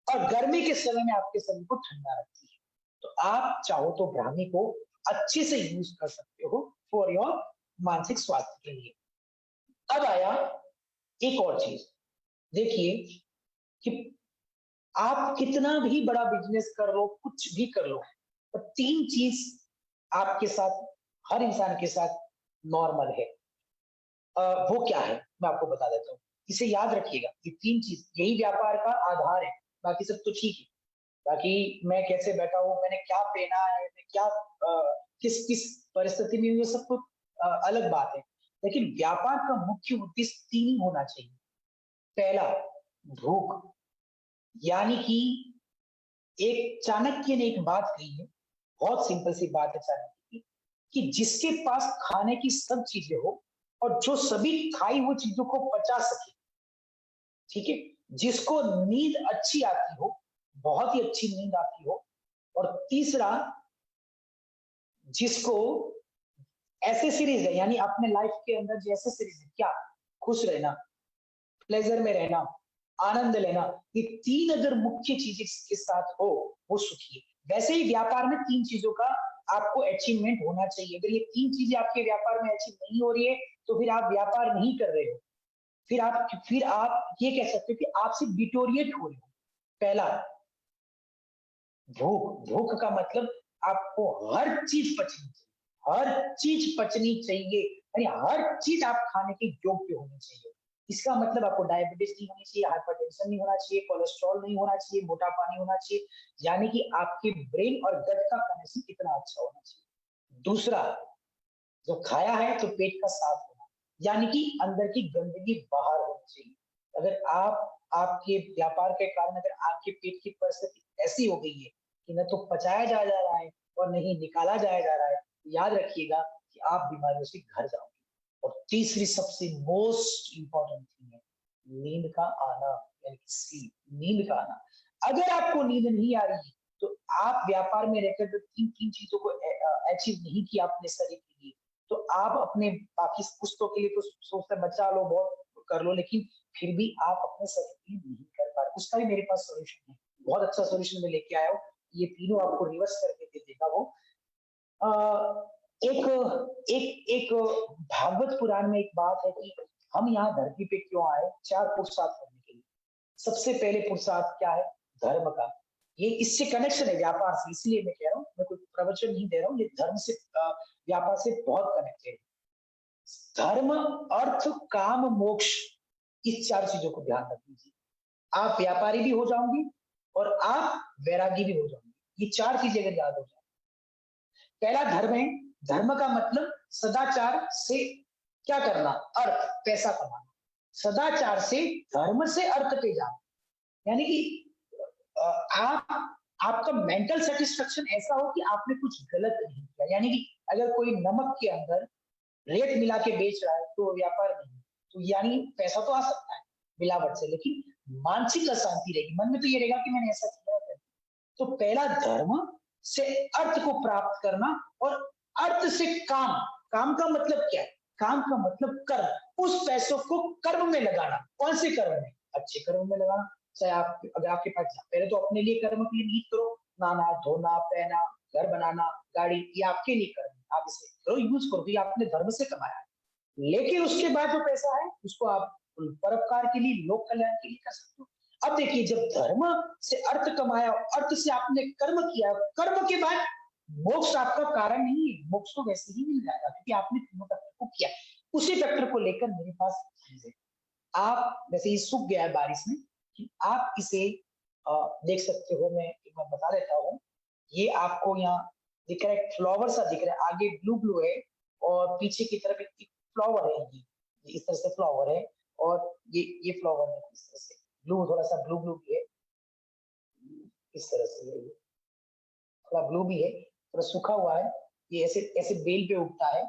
और गर्मी के समय में आपके शरीर को ठंडा रखती है। तो आप चाहो तो ब्राह्मी को अच्छे से यूज कर सकते हो फॉर योर मानसिक स्वास्थ्य के लिए। अब आया एक और चीज, देखिए कि आप कितना भी बड़ा बिजनेस कर लो, कुछ भी कर लो, तो 3 चीज आपके साथ, हर इंसान के साथ नॉर्मल है। वो क्या है मैं आपको बता देता हूँ, इसे याद रखिएगा। ये 3 चीज यही व्यापार का आधार है, बाकी सब तो ठीक है। बाकी मैं कैसे बैठा हूँ, मैंने क्या पहना है, मैं क्या किस किस परिस्थिति में हूँ, ये सब तो अलग बात है, लेकिन व्यापार का मुख्य उद्देश्य 3 ही होना चाहिए। पहला, भूख, यानी कि एक चाणक्य ने एक बात कही है, बहुत सिंपल सी बात है चाणक्य की, कि जिसके पास खाने की सब चीजें हो और जो सभी खाई हुई चीजों को पचा सके, ठीक है, जिसको नींद अच्छी आती हो, बहुत ही अच्छी नींद आती हो, और तीसरा, जिसको एसेसरीज है, यानी अपने लाइफ के अंदर जो एसेसरीज है, क्या, खुश रहना, प्लेजर में रहना, आनंद लेना, ये 3 अगर मुख्य चीजें के साथ हो, वो सुखी है। वैसे ही व्यापार में 3 चीजों का आपको अचीवमेंट होना चाहिए। अगर ये 3 चीजें आपके व्यापार में अचीव नहीं हो रही है तो फिर आप व्यापार नहीं कर रहे हो, फिर आप ये कह सकते हो कि आप सिर्फ डिटोरिएट हो रहे हो। पहला, भूख का मतलब आपको हर चीज पचनी चाहिए, हर चीज पचनी चाहिए, यानी हर चीज आप खाने के योग्य होनी चाहिए। इसका मतलब आपको डायबिटीज नहीं होनी चाहिए, हाइपरटेंशन नहीं होना चाहिए, कोलेस्ट्रॉल नहीं होना चाहिए, मोटापा नहीं होना चाहिए, यानी कि आपके ब्रेन और गट का कनेक्शन कितना अच्छा होना चाहिए। दूसरा, जो खाया है तो पेट का साफ होना, यानी कि अंदर की गंदगी बाहर होनी चाहिए। अगर आपके व्यापार के कारण अगर आपके पेट की परिस्थिति ऐसी हो गई है कि न तो पचाया जा रहा है और नहीं निकाला जाया जा रहा है, तो याद रखिएगा कि आप बीमारियों से घर जाओगे। और तीसरी सबसे मोस्ट इंपॉर्टेंट थिंग है नींद का आना, यानी स्लीप, नींद का आना। अगर आपको नींद नहीं आ रही है तो आप व्यापार में रहकर तीन चीजों को अचीव नहीं किया अपने शरीर के लिए, तो आप अपने बाकी कुछ के लिए तो सोचते बचा लो, बहुत कर लो, लेकिन फिर भी आप अपने शरीर के लिए नहीं कर पा रहे। उसका भी मेरे पास सोल्यूशन है, बहुत अच्छा सोल्यूशन मैं लेके आया हूँ, ये तीनों आपको रिवर्स करके दे देगा वो। एक भागवत पुराण में एक बात है कि हम यहाँ धरती पे क्यों आए, 4 पुरुषार्थ करने के लिए। सबसे पहले पुरुषार्थ क्या है, धर्म का। ये इससे कनेक्शन है व्यापार से, इसलिए मैं कह रहा हूँ, मैं कोई प्रवचन नहीं दे रहा हूँ, ये धर्म से व्यापार से बहुत कनेक्टेड है। धर्म, अर्थ, काम, मोक्ष, इस 4 चीजों को ध्यान रख लीजिए। आप व्यापारी भी हो जाओगे और आप वैरागी भी हो जाओगे, ये 4 चीजें अगर याद हो जाए। पहला धर्म है, धर्म का मतलब सदाचार से क्या करना, अर्थ, पैसा कमाना। सदाचार से धर्म से अर्थ पे जाना, यानी कि आपका मेंटल सेटिस्फेक्शन ऐसा हो कि आपने कुछ गलत नहीं किया। यानी कि अगर कोई नमक के अंदर रेत मिला के बेच रहा है तो व्यापार नहीं, तो यानी पैसा तो आ सकता है मिलावट से, लेकिन मानसिक अशांति रहेगी, मन में तो ये रहेगा कि मैंने ऐसा किया है। तो पहला धर्म से अर्थ को प्राप्त करना, और अर्थ से काम। काम का मतलब क्या है, काम का मतलब कर्म, उस पैसों को कर्म में लगाना। कौन से कर्म में, अच्छे कर्म में लगाना। चाहे आप, अगर आपके पास, पहले तो अपने लिए कर्म के लिए निहित करो, नहाना, धोना, पहना, घर बनाना, गाड़ी, ये आपके लिए कर्म है, आप इसे करो, यूज करो, ये आपने धर्म से कमाया है। लेकिन उसके बाद जो पैसा है उसको आप परोपकार के लिए, लोक कल्याण के लिए कर सकते हो। अब देखिए, जब धर्म से अर्थ कमाया, अर्थ से आपने कर्म किया, कर्म के बाद मोक्ष आपका कारण नहीं है, मोक्ष तो वैसे ही मिल जाएगा क्योंकि आपने तीनों फैक्टर को किया। उसी फैक्टर को लेकर मेरे पास चीज है। आप, वैसे ये सूख गया है बारिश में, कि आप इसे देख सकते हो, मैं एक बार बता देता हूँ। ये आपको यहाँ दिख रहा है, फ्लावर सा दिख रहा है, आगे ब्लू ब्लू है और पीछे की तरफ एक फ्लावर है, ये इस तरह से फ्लावर है, और ये फ्लावर है इस तरह से, ब्लू, थोड़ा सा ब्लू ब्लू भी है, इस तरह से ये थोड़ा ब्लू भी है, थोड़ा सूखा हुआ है, ये ऐसे ऐसे बेल पे उगता है।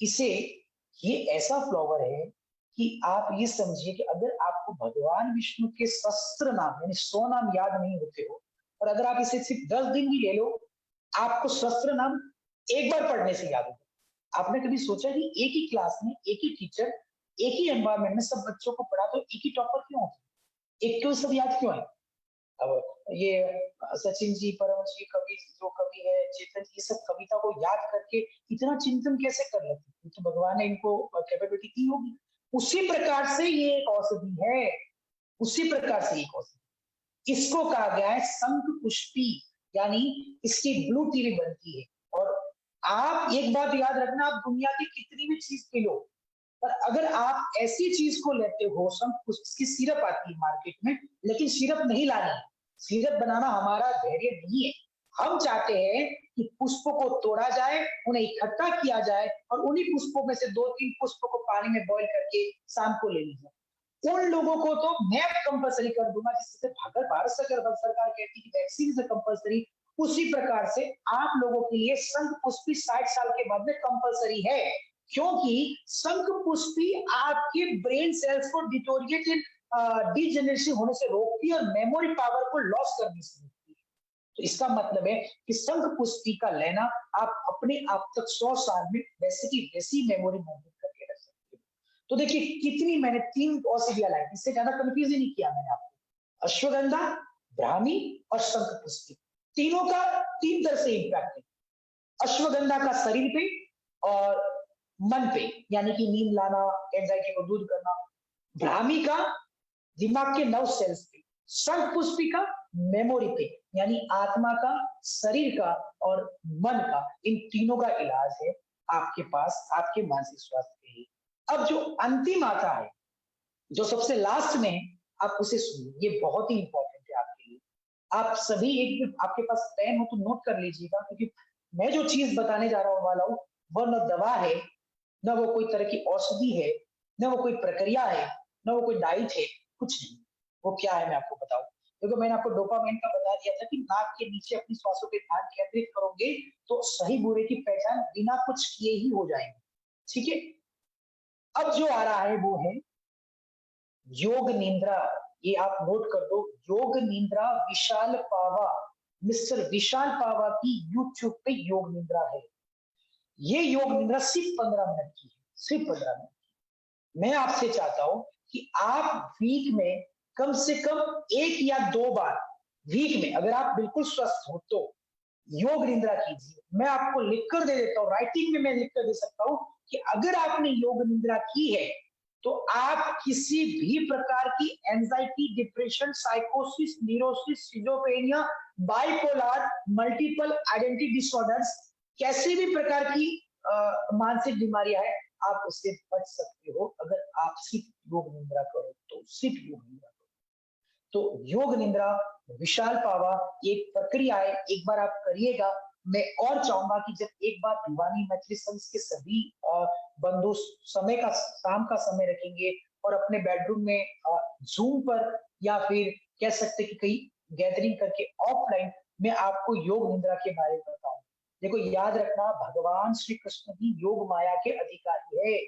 इसे, ये ऐसा फ्लावर है कि आप ये समझिए कि अगर आपको भगवान विष्णु के सहस्त्र नाम यानी 100 नाम याद नहीं होते हो, और अगर आप इसे सिर्फ 10 दिन भी ले लो, आपको सहस्त्र नाम एक बार पढ़ने से याद होगा। आपने कभी सोचा कि एक ही क्लास में एक ही टीचर एक ही एनवायरमेंट में सब बच्चों को पढ़ा, तो एक ही टॉपर क्यों होता है, एक क्यों सब याद क्यों है? अब ये सचिन जी, परम जी, कवि, जो कवि है चेतन, ये सब कविता को याद करके इतना चिंतन कैसे कर लेते हैं? तो भगवान ने इनको कैपेबिलिटी दी होगी। उसी प्रकार से ये एक औषधि है, उसी प्रकार से एक औषधि, इसको कहा गया है शंख पुष्पी, यानी इसकी ब्लू टी भी बनती है। और आप एक बात याद रखना, आप दुनिया की कितनी भी चीज पी लो, पर अगर आप ऐसी चीज को लेते हो, शंख पुष्प, इसकी सिरप आती है मार्केट में, लेकिन सिरप नहीं लानी है, सिरप बनाना हमारा धैर्य नहीं है। हम चाहते हैं कि पुष्पों को तोड़ा जाए, उन्हें इकट्ठा किया जाए, और उन्हीं पुष्पों में से 2-3 पुष्पों को पानी में बॉईल करके शाम को ले लीजिए। उन लोगों को तो मैं कंपलसरी कर दूंगा, जिससे भारत सरकार कहती है कि वैक्सीन इज कंपलसरी, उसी प्रकार से आप लोगों के लिए शंख पुष्पी 60 साल के बाद में कंपलसरी है, क्योंकि शंख पुष्पी आपके ब्रेन सेल्स को डिटोरिएट, डिजेनरेशन होने से रोकती है और मेमोरी पावर को लॉस करने से रोकती है। तो इसका मतलब है कि शंख पुष्पी का लेना आप अपने आप तक 100 साल में वैसे की वैसी मेमोरी मौजूद करके रख सकते हो। तो देखिए कितनी, मैंने 3 औषधियां लाई, इससे ज्यादा कंफ्यूज ही नहीं किया मैंने आपको। अश्वगंधा, ब्राह्मी और शंख पुष्पी, तीनों का 3 तरह से इंपैक्ट है। अश्वगंधा का शरीर पे और मन पे, यानी कि नींद लाना, एंजाइटी को दूर करना। ब्राह्मी का दिमाग के नर्व सेल्स पे, शंख पुष्पी का मेमोरी पे, यानी आत्मा का, शरीर का और मन का, इन तीनों का इलाज है आपके पास, आपके मानसिक स्वास्थ्य के लिए। अब जो अंतिम आता है, जो सबसे लास्ट में, आप उसे सुनिए, ये बहुत ही इंपॉर्टेंट है आपके लिए। आप सभी, एक आपके पास पेन हो तो नोट कर लीजिएगा, क्योंकि मैं जो चीज बताने जा रहा वाला हूँ वह न दवा है, न वो कोई तरह की औषधि है, न वो कोई प्रक्रिया है, न वो कोई डाइट है, कुछ नहीं। वो क्या है मैं आपको बताऊं। देखो, मैंने आपको डोपामाइन का बता दिया था कि नाक के नीचे अपनी श्वासों पे ध्यान केंद्रित करोगे तो सही बुरे की पहचान बिना कुछ किए ही हो जाएगी। ठीक है, अब जो आ रहा है वो है योग निंद्रा। ये आप नोट कर दो, योग निंद्रा विशाल पावा, मिस्टर विशाल पावा की यूट्यूब पे योग निंद्रा है। ये योग निंद्रा सिर्फ 15 मिनट की है, सिर्फ 15 मिनट की। मैं आपसे चाहता हूं कि आप वीक में कम से कम 1 या 2 बार वीक में, अगर आप बिल्कुल स्वस्थ हो तो योग निंद्रा कीजिए। मैं आपको लिखकर दे देता हूँ, राइटिंग में मैं लिखकर दे सकता हूं कि अगर आपने योग निंद्रा की है तो आप किसी भी प्रकार की एंजाइटी, डिप्रेशन, साइकोसिस, neurosis, schizophrenia, bipolar, multiple identity disorders, कैसी भी प्रकार की मानसिक बीमारियां है, आप उससे बच सकते हो अगर आप सिर्फ योग निंद्रा करो तो, सिर्फ योग निंद्रा करो तो। योग निंद्रा विशाल पावा एक प्रक्रिया है, एक बार आप करिएगा। मैं और चाहूंगा कि जब एक बार भिवानी मैथिली संघ के सभी बंधु समय का, शाम का समय रखेंगे और अपने बेडरूम में जूम पर या फिर कह सकते कि कहीं गैदरिंग करके ऑफलाइन मैं आपको योग निंद्रा के बारे में बताऊं। देखो, याद रखना, भगवान श्री कृष्ण भी योग माया के अधिकारी है।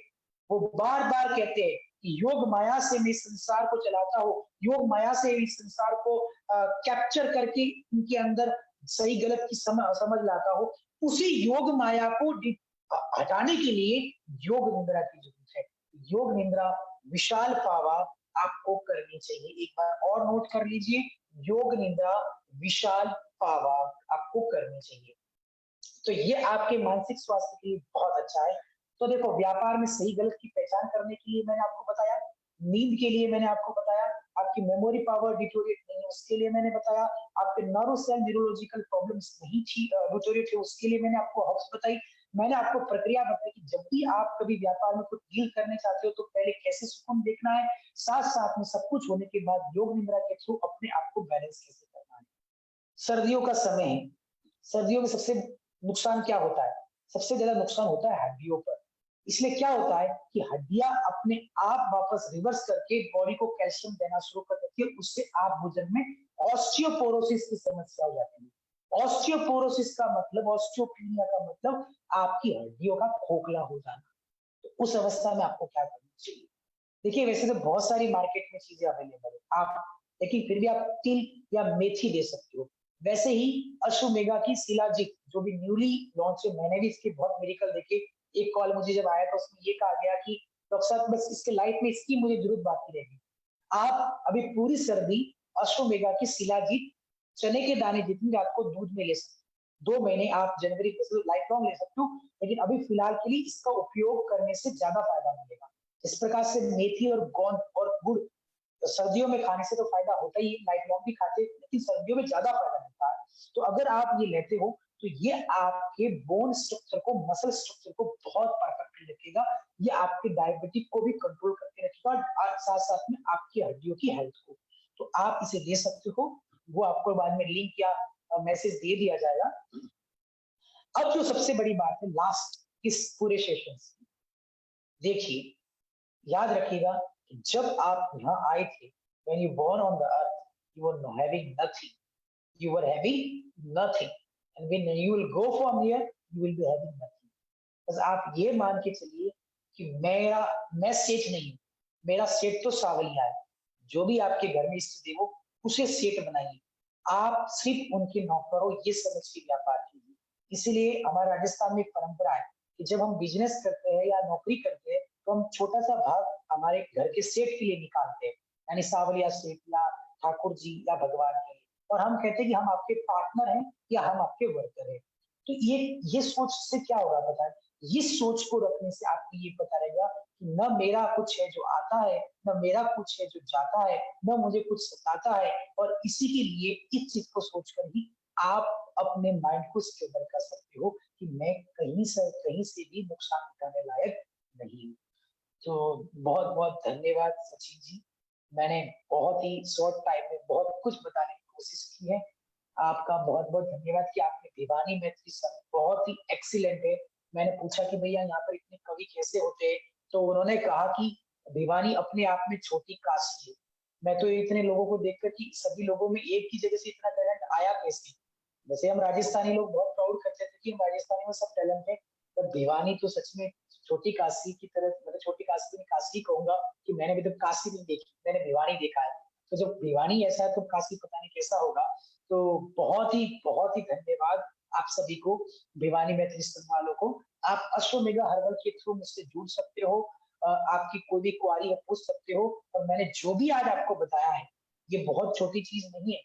वो बार बार कहते हैं कि योग माया से मैं संसार को चलाता हूँ, योग माया से इस संसार को कैप्चर करके उनके अंदर सही गलत की समझ लाता हूँ। उसी योग माया को हटाने के लिए योग निंद्रा की जरूरत है। योग निंद्रा विशाल पावा आपको करनी चाहिए। एक बार और नोट कर लीजिए, योग निद्रा विशाल पावा आपको करनी चाहिए। तो ये आपके मानसिक स्वास्थ्य के लिए बहुत अच्छा है। तो देखो, व्यापार में सही गलत की पहचान करने के लिए मैंने आपको बताया, नींद के लिए मैंने आपको बताया, आपकी मेमोरी पावर डिटोरिएट नहीं है उसके लिए मैंने बताया, आपके नर्व सेल न्यूरोलॉजिकल प्रॉब्लम्स नहीं थी डिटोरिएट है उसके लिए मैंने आपको हर्ब्स बताई। मैंने आपको प्रक्रिया बताई कि जब भी आप कभी व्यापार में कुछ डील करने चाहते हो तो पहले कैसे सुकून देखना है, साथ साथ में सब कुछ होने के बाद योग निद्रा के थ्रू अपने आप को बैलेंस कैसे करना है। सर्दियों का समय है, सर्दियों में सबसे नुकसान क्या होता है? सबसे ज्यादा नुकसान होता है हड्डियों पर। इसलिए क्या होता है कि हड्डियां अपने आप वापस रिवर्स करके बॉडी को कैल्शियम देना शुरू कर देती है, उससे आप बुजुर्ग में ऑस्टियोपोरोसिस की समस्या हो जाती है। ऑस्टियोपोरोसिस का मतलब, ऑस्टियोपीनिया का मतलब आपकी हड्डियों का खोखला हो जाना। तो उस अवस्था में आपको क्या करना चाहिए? देखिए, वैसे तो बहुत सारी मार्केट में चीजें अवेलेबल है आप, लेकिन फिर भी आप तिल या मेथी दे सकते हो। वैसे ही अश्वमेधा की शिलाजीत जो भी न्यूली लॉन्च है, मैंने भी इसके बहुत मेडिकल देखे। एक कॉल मुझे जब आया था उसमें ये कहा गया कि डॉक्टर साहब बस इसके लाइफ में इसकी मुझे जरूरत बाकी रहेगी। आप अभी पूरी सर्दी अश्वमेधा की शिलाजीत चने के दाने जितनी रात को दूध में ले सकते हो। 2 महीने आप जनवरी लाइफ लॉन्ग ले सकते हो, लेकिन अभी फिलहाल के लिए इसका उपयोग करने से ज्यादा फायदा मिलेगा। इस प्रकार से मेथी और गोंद और गुड़ सर्दियों में खाने से तो फायदा होता ही है, लाइफ लॉन्ग भी खाते, लेकिन सर्दियों में ज्यादा फायदा मिलता है। तो अगर आप ये लेते हो तो ये आपके बोन स्ट्रक्चर को, मसल स्ट्रक्चर को बहुत परफेक्ट रखेगा। ये आपके डायबिटिक को भी कंट्रोल करके रखेगा और साथ साथ में आपकी हड्डियों की हेल्थ को। तो आप इसे दे सकते हो, वो आपको बाद में लिंक या मैसेज दे दिया जाएगा। अब जो सबसे बड़ी बात है लास्ट इस पूरे सेशन, देखिए याद रखिएगा कि जब आप यहाँ आए थे, when you born on the earth, you were having nothing. You were having nothing. And when you will go from here, you will be having nothing. बस आप ये मान के चलिए कि मैं सेठ नहीं हूँ, मेरा सेठ तो सावलिया है। जो भी आपके घर में इष्ट देव हो, उसे सेठ बनाइए। आप सिर्फ उनके नौकर हो, ये समझ के व्यापार कीजिए। इसीलिए हमारे राजस्थान में एक परंपरा है कि जब हम बिजनेस करते हैं या नौकरी करते हैं तो हम छोटा सा भाग हमारे घर के सेठ के लिए निकालते हैं, यानी सावलिया सेठ या ठाकुर जी या भगवान के लिए, और हम कहते हैं कि हम आपके पार्टनर हैं या हम आपके वर्कर हैं। तो ये सोच से क्या होगा पता है? इस सोच को रखने से आपको ये पता रहेगा कि न मेरा कुछ है जो आता है, न मेरा कुछ है जो जाता है, न मुझे कुछ सताता है। और इसी के लिए इस चीज को सोचकर ही आप अपने माइंड को स्टेबल कर सकते हो कि मैं कहीं से भी नुकसान उठाने लायक नहीं हूँ। तो बहुत बहुत धन्यवाद सचिन जी, मैंने बहुत ही शॉर्ट टाइम में बहुत कुछ बताने की कोशिश की है। आपका बहुत बहुत धन्यवाद कि आपने भिवानी मैत्री सर बहुत ही एक्सीलेंट है। मैंने पूछा कि भैया यहाँ पर इतने कवि कैसे होते हैं, तो उन्होंने कहा कि भिवानी अपने आप में छोटी काशी है। मैं तो इतने लोगों को देखकर कि सभी लोगों में एक ही जगह से इतना टैलेंट आया कैसे। वैसे हम राजस्थानी लोग बहुत प्राउड करते थे कि हम राजस्थानी में सब टैलेंट है, पर भिवानी तो सच में छोटी काशी की तरह, मतलब छोटी काशी में काशी कहूंगा कि मैंने भी तो काशी नहीं देखी, मैंने भिवानी देखा है। तो जब भिवानी ऐसा है तो काशी पता नहीं कैसा होगा। तो बहुत ही धन्यवाद आप सभी को, भिवानी मैत्री संघ वालों को। आप अश्वमेधा हर्बल के थ्रू मुझसे जुड़ सकते हो, आपकी कोई भी क्वारी है पूछ सकते हो। और मैंने जो भी आज आपको बताया है ये बहुत छोटी चीज नहीं है,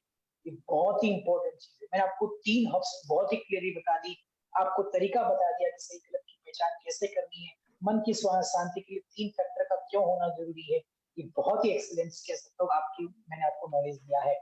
ये बहुत ही इंपॉर्टेंट चीज है। मैंने आपको 3 हब्स बहुत ही क्लियरली बता दी, आपको तरीका बता दिया कि सही गलत की पहचान कैसे करनी है, मन की शांति के लिए 3 फैक्टर का क्यों होना जरूरी है। ये बहुत ही एक्सीलेंस कह सकता हूँ आपकी, मैंने आपको नॉलेज दिया है।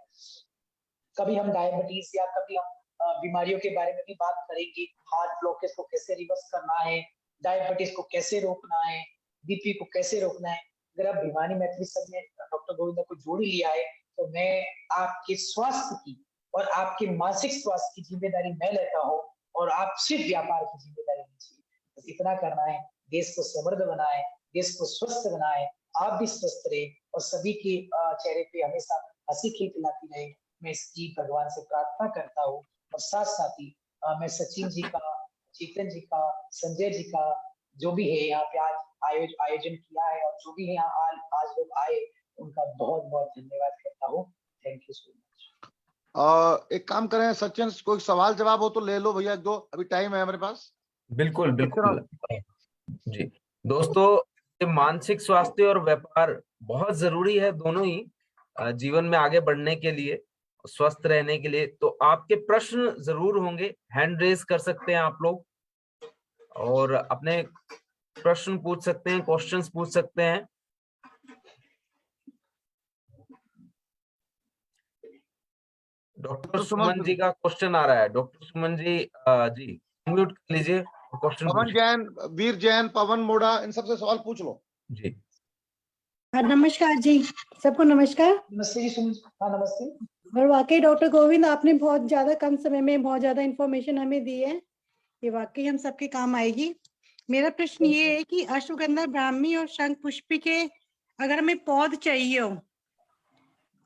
कभी हम डायबिटीज या कभी हम बीमारियों के बारे में भी बात करेंगे, हार्ट ब्लॉकेज को कैसे रिवर्स करना है, डायबिटीज को कैसे रोकना है, बीपी को कैसे रोकना है। अगर आप भिवानी मैत्री संघ में डॉक्टर गोविंदा को जोड़ लिया है तो मैं आपके स्वास्थ्य की और आपके मानसिक स्वास्थ्य की जिम्मेदारी मैं लेता हूँ, और आप सिर्फ व्यापार की जिम्मेदारी लीजिए। बस इतना करना है, देश को समृद्ध बनाए, देश को स्वस्थ बनाए, आप भी स्वस्थ रहे और सभी के चेहरे पे हमेशा हंसी खिलखिलाती रहे। मैं इसकी भगवान से प्रार्थना करता हूँ। और साथ साथ ही मैं सचिन जी का, चेतन जी का, संजय जी का, जो भी है यहाँ पे आज आयोजन किया है और जो भी है यहाँ आज लोग आए, उनका बहुत बहुत धन्यवाद करता हूँ। Thank you so much. एक काम करें सचिन, कोई सवाल जवाब हो तो ले लो भैया, 2 अभी टाइम है हमारे पास। बिल्कुल बिल्कुल जी दोस्तों, कि मानसिक स्वास्थ्य और व्यापार बहुत जरूरी है, दोनों ही जीवन में आगे बढ़ने के लिए, स्वस्थ रहने के लिए। तो आपके प्रश्न जरूर होंगे, हैंड रेज कर सकते हैं आप लोग और अपने प्रश्न पूछ सकते हैं, क्वेश्चंस पूछ सकते हैं। डॉक्टर सुमन जी का क्वेश्चन आ रहा है। डॉक्टर सुमन जी जी अनम्यूट कर लीजिए, क्वेश्चन पवन जैन, वीर जैन, पवन मोड़ा, इन सबसे सवाल पूछ लो। जी। हाँ, नमस्कार जी, सबको नमस्कार। नमस्ते जी सुमन। हाँ नमस्ते। और वाकई डॉक्टर गोविंद, आपने बहुत ज्यादा कम समय में बहुत ज्यादा इंफॉर्मेशन हमें दी है, ये वाकई हम सबके काम आएगी। मेरा प्रश्न ये है कि अश्वगंधा ब्राह्मी और शंख पुष्पी के अगर हमें पौध चाहिए हो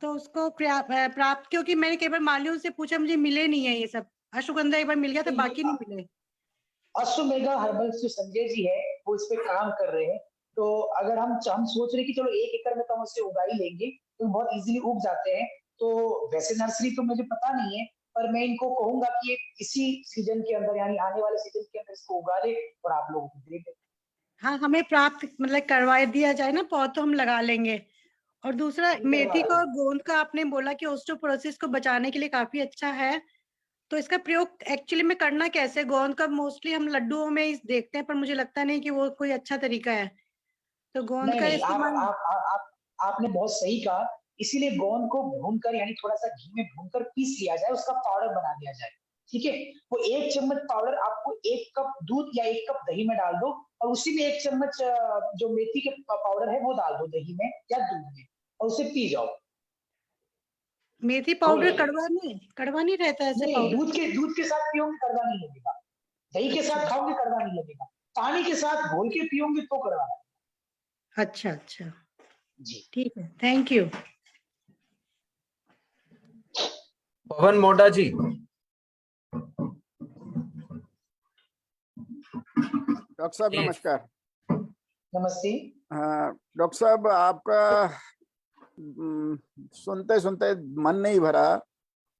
तो उसको प्राप्त, क्योंकि मैंने कई बार मालियों से पूछा, मुझे मिले नहीं है ये सब। अश्वगंधा एक बार मिल गया था, बाकी नहीं मिले। अश्वमेधा हर्बल्स जो संजय जी है वो इस पे काम कर रहे हैं। तो अगर हम सोच रहे हैं कि चलो 1 एकड़ में तो हम उससे उगा ही लेंगे, तो बहुत इजीली उग जाते हैं। तो वैसे नर्सरी तो मुझे पता नहीं है, पर मैं इनको कहूंगा कि इसी सीजन के अंदर यानी आने वाले सीजन के अंदर इसको उगा ले और आप लोगों को दे दे। हाँ, हमें प्राप्त मतलब करवा दिया जाए ना पौध, तो हम लगा लेंगे। और दूसरा, मेथी का और गोंद का आपने बोला कि ओस्टोपोरोसिस को बचाने के लिए काफी अच्छा है, तो इसका प्रयोग एक्चुअली में करना कैसे? गोंद का मोस्टली हम लड्डुओं में देखते हैं, पर मुझे लगता नहीं कि वो कोई अच्छा तरीका है, तो गोंद नहीं का नहीं, इस्तेमाल। आपने बहुत सही कहा। इसीलिए गोंद को भूनकर यानी थोड़ा सा घी में भूनकर पीस लिया जाए, उसका पाउडर बना दिया जाए। ठीक है, वो 1 चम्मच पाउडर आपको 1 कप दूध या 1 कप दही में डाल दो, और उसी में 1 चम्मच जो मेथी के पाउडर है वो डाल दो दही में या दूध में, और उसे पी जाओ। मेथी पाउडर कड़वा नहीं रहता ऐसे नहीं, पाउडर? दूध के साथ पियोगे कड़वा नहीं लगेगा, दही के साथ खाओगे कड़वा नहीं लगेगा, पानी के साथ घोल के पियोगे तो कड़वा लगेगा। अच्छा अच्छा, जी ठीक है, थैंक यू। पवन मोड़ा जी। डॉक्टर साहब नमस्कार। नमस्ते। डॉक्टर साहब, आपका सुनते सुनते मन नहीं भरा,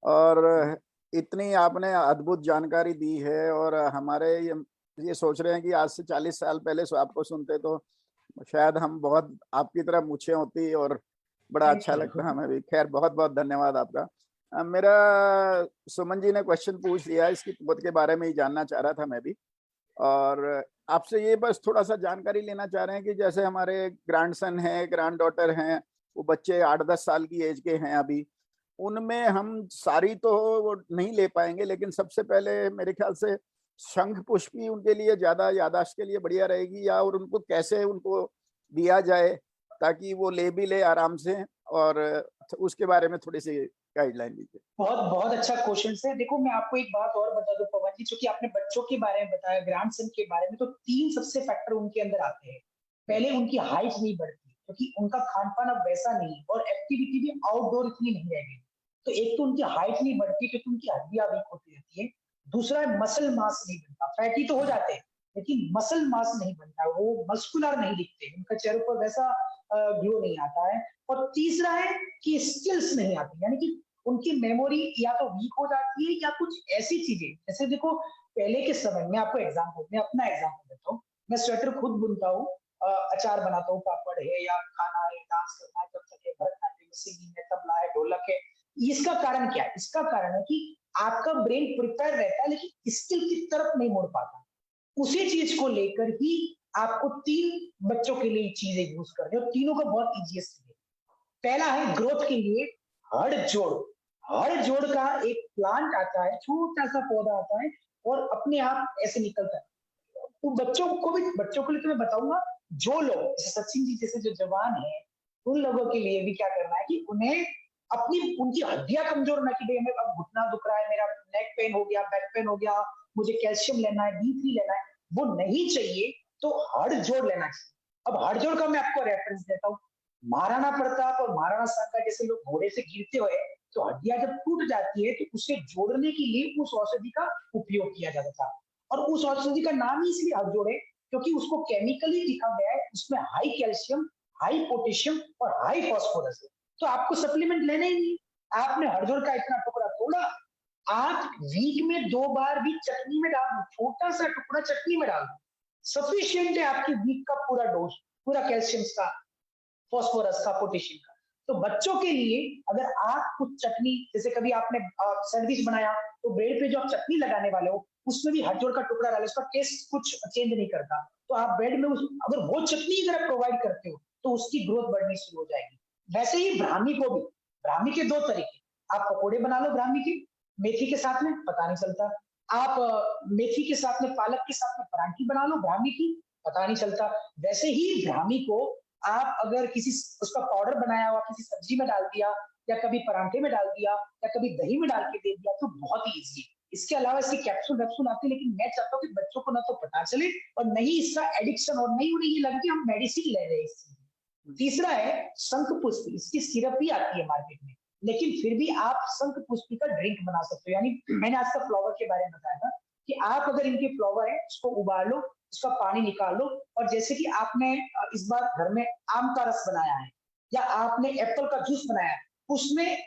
और इतनी आपने अद्भुत जानकारी दी है। और हमारे ये सोच रहे हैं कि आज से 40 साल पहले आपको सुनते तो शायद हम बहुत आपकी तरह मूछें होती, और बड़ा अच्छा लगता हमें भी। खैर, बहुत बहुत धन्यवाद आपका। मेरा सुमन जी ने क्वेश्चन पूछ लिया, इसकी पौध के बारे में ही जानना चाह रहा था मैं भी। और आपसे ये बस थोड़ा सा जानकारी लेना चाह रहे हैं कि जैसे हमारे ग्रैंडसन है, ग्रैंड डॉटर हैं, वो बच्चे 8-10 साल की एज के हैं अभी, उनमें हम सारी तो वो नहीं ले पाएंगे, लेकिन सबसे पहले मेरे ख्याल से शंख पुष्पी उनके लिए ज्यादा याददाश्त के लिए बढ़िया रहेगी, या और उनको कैसे उनको दिया जाए ताकि वो ले भी ले आराम से, और उसके बारे में थोड़ी सी गाइडलाइन दीजिए। बहुत बहुत अच्छा क्वेश्चन है। देखो, मैं आपको एक बात और बता दूं पवन जी, क्योंकि आपने बच्चों के बारे में बताया, ग्रैंडसन के बारे में, तो 3 सबसे फैक्टर उनके अंदर आते हैं। पहले उनकी हाइट नहीं बढ़ती, क्योंकि उनका खान पान अब वैसा नहीं है, और एक्टिविटी भी आउटडोर इतनी नहीं रह गई। तो एक तो उनकी हाइट नहीं बढ़ती क्योंकि उनकी हड्डियां वीक होती रहती है। दूसरा, मसल मास नहीं बनता। फैटी तो हो जाते हैं लेकिन मसल मास नहीं बनता, वो मस्कुलर नहीं दिखते, उनका चेहरे पर वैसा ग्लो नहीं आता है। और तीसरा है कि स्किल्स नहीं आती, यानी कि उनकी मेमोरी या तो वीक हो जाती है, या कुछ ऐसी चीजें, जैसे देखो पहले के समय में, आपको एग्जांपल, मैं अपना एग्जांपल देता हूँ। मैं स्वेटर खुद बुनता हूँ, अचार बनाता हूँ, पापड़ है या खाना है, डांस करना है, कथक है, भरतनाट्यम, सिंगिंग है, तबला है, ढोलक है। इसका कारण क्या है? इसका कारण है कि आपका ब्रेन प्रिपेयर रहता है लेकिन स्किल की तरफ नहीं मुड़ पाता। उसी चीज को लेकर ही आपको 3 बच्चों के लिए चीजें यूज करनी है, और तीनों का बहुत इजीएस्ट है। पहला है ग्रोथ के लिए हड़ जोड़। हड़ जोड़ का एक प्लांट आता है, छोटा सा पौधा आता है, और अपने आप ऐसे निकलता है। तो बच्चों के लिए तो मैं बताऊंगा, जो लोग जैसे सचिन जी जैसे जो जवान है, उन लोगों के लिए भी क्या करना है कि उन्हें उनकी हड्डियां कमजोर ना, कि भाई हमें अब घुटना दुख रहा है, मेरा नेक पेन हो गया, बैक पेन हो गया, मुझे कैल्शियम लेना है, D3 लेना है, वो नहीं चाहिए। तो हड़ जोड़ लेना चाहिए। अब हड़ जोड़ का मैं आपको रेफरेंस देता हूँ। महाराणा प्रताप और महाराणा सांगा जैसे लोग घोड़े से गिरते हुए तो हड्डियां जब टूट जाती है, तो उसे जोड़ने के लिए उस औषधि का उपयोग किया जाता था। और उस औषधि का नाम ही इसलिए हड़ जोड़ है क्योंकि उसको केमिकली लिखा गया है, उसमें हाई कैल्शियम, हाई पोटेशियम और हाई फास्फोरस है। तो आपको सप्लीमेंट लेना ही नहीं। आपने हड़जोड़ का इतना टुकड़ा तोड़ा, आप वीक में 2 बार भी चटनी में डाल दो, छोटा सा टुकड़ा चटनी में डाल दो, सफिशियंट है आपकी वीक का पूरा डोज। पूरा कैल्शियम का, फास्फोरस का, पोटेशियम का। तो बच्चों के लिए अगर आप कुछ चटनी, जैसे कभी आपने सैंडविच बनाया तो ब्रेड पे जो आप चटनी लगाने वाले हो उसमें भी हथौड़ का टुकड़ा डाले, उसका टेस्ट कुछ चेंज नहीं करता। तो आप ब्रेड में अगर वो चटनी अगर आप प्रोवाइड करते हो तो उसकी ग्रोथ बढ़नी शुरू हो जाएगी। वैसे ही ब्राह्मी को भी, ब्राह्मी के दो तरीके, आप पकोड़े बना लो ब्राह्मी के, मेथी के साथ में, पता नहीं चलता। आप मेथी के साथ में, पालक के साथ में परांठी बना लो ब्राह्मी की, पता नहीं चलता। वैसे ही ब्राह्मी को आप अगर किसी उसका पाउडर बनाया हुआ किसी सब्जी में डाल दिया, या कभी परांठे में डाल दिया, या कभी दही में डाल के दे दिया, तो बहुत ही ईजी है। इसके अलावा इसकी कैप्सूल वैप्सूल आती है, लेकिन मैं चाहता हूँ कि बच्चों को ना तो पता चले और नहीं इसका एडिक्शन, और नहीं उन्हें ये लगे कि हम मेडिसिन ले रहे हैं इस चीज में। तीसरा है शंख पुष्पी, इसकी सिरप भी आती है मार्केट में, लेकिन फिर भी आप शंख पुष्पी का ड्रिंक बना सकते हो। यानी मैंने आज का फ्लावर के बारे में बताया था कि आप अगर इनके फ्लावर है उसको उबाल लो, उसका पानी निकाल लो, और जैसे कि आपने इस बार घर में आम का रस बनाया है या आपने एप्पल का जूस बनाया है, उसमें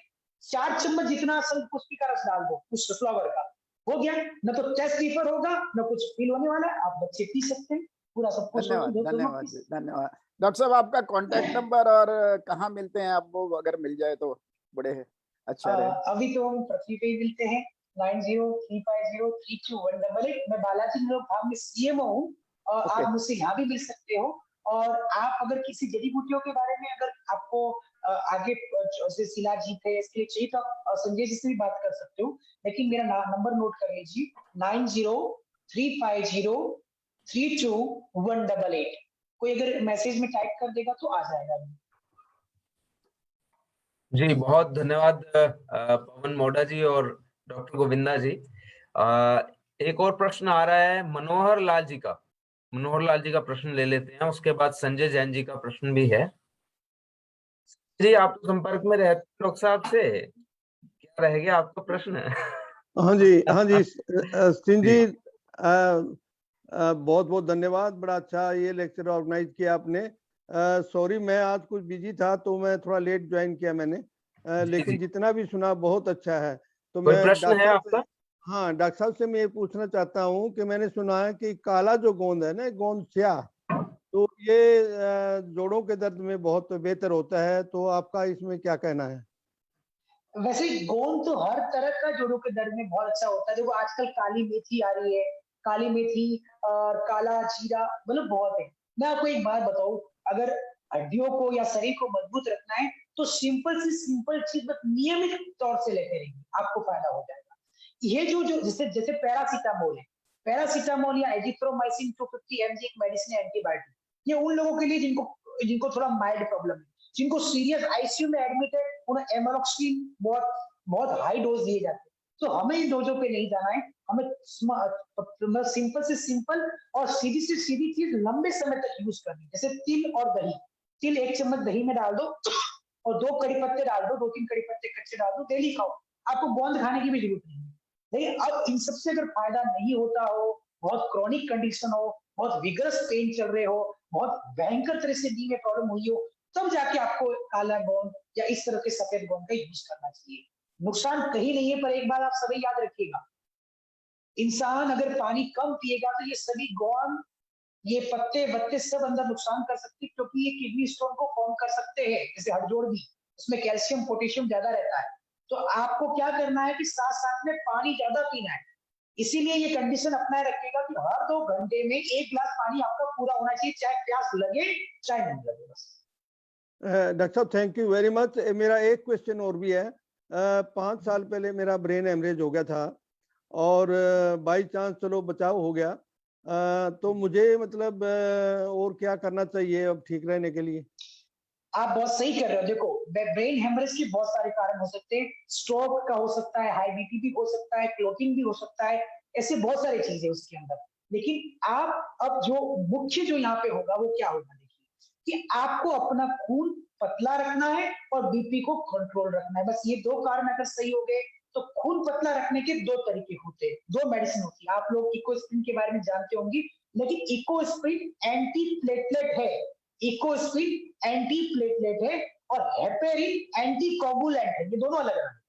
4 चम्मच जितना शंख पुष्पी का रस डाल दो उस फ्लावर का, हो गया। न तो टेस्ट डिफर होगा, न कुछ फील होने वाला है, आप बच्चे पी सकते हैं, पूरा सब कुछ हो धन्यवाद, तो धन्यवाद जी, धन्यवाद। डॉक्टर साहब, आपका कांटेक्ट नंबर और कहाँ मिलते हैं आप, वो अगर मिल जाए तो बड़े अच्छा रहे। अभी तो हम पृथ्वी पे ही मिलते हैं, 9035032188। मैं बालाजी नगर धाम में सीएमओ हूँ, और ओके। आप मुझसे यहाँ भी मिल सकते हो। और आप अगर किसी जड़ी बूटियों के बारे में अगर आपको आगे जैसे शिलाजीत है इसके लिए चाहिए, तो आप संजय जी से भी बात कर सकते हो। लेकिन मेरा नंबर नोट कर लीजिए, 9035032188। कोई अगर मैसेज में टाइप कर देगा तो आ जाएगा। जी बहुत धन्यवाद पवन मोडा जी और डॉक्टर गोविंदा जी। एक और प्रश्न आ रहा है मनोहर लाल जी का। मनोहर लाल जी का प्रश्न ले लेते हैं, उसके बाद संजय जैन जी का प्रश्न भी है। जी आप तो संपर्क में रहते हैं डॉक्टर साहब से, क्या रह गया आपका प्रश्न? हाँ जी, हाँ जी, सिंह जी, बहुत बहुत धन्यवाद। बड़ा अच्छा ये लेक्चर ऑर्गेनाइज किया आपने। सॉरी मैं आज कुछ बिजी था तो मैं थोड़ा लेट ज्वाइन किया मैंने, लेकिन जितना भी सुना बहुत अच्छा है। तो कोई मैं प्रश्न है आपका? हाँ, डॉक्टर साहब से मैं ये पूछना चाहता हूँ कि मैंने सुना है कि काला जो गोंद है ना, गोंद स्याह, तो ये जोड़ों के दर्द में बहुत बेहतर होता है, तो आपका इसमें क्या कहना है? वैसे गोंद तो हर तरह का जोड़ों के दर्द में बहुत अच्छा होता है। देखो आजकल काली मेथी आ रही है, काली मेथी और काला जीरा, मतलब बहुत है। मैं आपको एक बात बताऊं, अगर हड्डियों को या शरीर को मजबूत रखना है तो सिंपल से सिंपल चीज बस नियमित तौर से लेते रहिए, आपको फायदा हो जाएगा। ये जो जो जैसे जैसे पैरासीटामोल है, पैरासीटामोल या एजिथ्रोमाइसिन 250 mg एक मेडिसिन है, एंटीबायोटिक। ये उन लोगों के लिए जिनको जिनको थोड़ा माइल्ड प्रॉब्लम है, जिनको सीरियस आईसीयू में एडमिट है, उन्हें एमोलॉक्सिन बहुत बहुत हाई डोज दिए जाते हैं। तो हमें इन डोजों पे नहीं जाना है, हमें सिंपल से सिंपल और सीधी से सीधी चीज लंबे समय तक यूज करनी है। जैसे तिल और दही, तिल 1 चम्मच दही में डाल दो और 2 कड़ी पत्ते डाल दो, 2-3 कड़ी पत्ते कच्चे डाल दो, डेली खाओ, आपको गोंद खाने की भी जरूरत नहीं है। लेकिन अब इन सबसे अगर फायदा नहीं होता हो, बहुत क्रॉनिक कंडीशन हो, बहुत विगरस पेन चल रहे हो, बहुत भयंकर तरह से नी में प्रॉब्लम हुई हो, तब जाके आपको काला गोंद या इस तरह के सफेद गोंद का यूज करना चाहिए। नुकसान कहीं नहीं है, पर एक बात आप सभी याद रखिएगा, इंसान अगर पानी कम पिएगा तो ये सभी गोंद, ये पत्ते वत्ते सब अंदर नुकसान कर सकते हैं, क्योंकि ये किडनी स्टोन को फॉर्म कर सकते हैं। जैसे हड़जोड़ भी, उसमें कैल्शियम पोटेशियम ज्यादा रहता है। तो आपको क्या करना है कि साथ साथ में पानी ज्यादा पीना है। इसीलिए ये कंडीशन अपनाए रखिएगा कि हर 2 घंटे में 1 गिलास पानी आपका पूरा होना चाहिए, चाहे प्यास लगे चाहे नहीं लगे। बस डॉक्टर साहब थैंक यू वेरी मच। मेरा एक क्वेश्चन और भी है। 5 साल पहले मेरा ब्रेन हेमरेज हो गया था और बाई चांस चलो बचाव हो गया, तो मुझे मतलब और क्या करना चाहिए अब ठीक रहने के लिए? आप बहुत सही कर रहे हो। देखो ब्रेन हेमरेज के बहुत सारे कारण हो सकते हैं, स्ट्रोक का हो सकता है, हाई बीपी भी हो सकता है, क्लोटिंग भी हो सकता है, ऐसे बहुत सारी चीजें उसके अंदर। लेकिन आप अब जो मुख्य जो यहाँ पे होगा वो क्या होगा, देखिए कि आपको अपना खून पतला रखना है और बीपी को कंट्रोल रखना है। बस ये 2 कारण अगर सही हो गए तो खून पतला रखने के 2 तरीके होते हैं, 2 मेडिसिन होती है। आप लोग इकोस्प्रिन के बारे में जानते होंगे, लेकिन इकोस्प्रिन एंटी प्लेटलेट है, इकोस्प्रिन एंटी प्लेटलेट है, और हेपेरिन एंटी कोगुलेंट है। ये दोनों अलग अलग।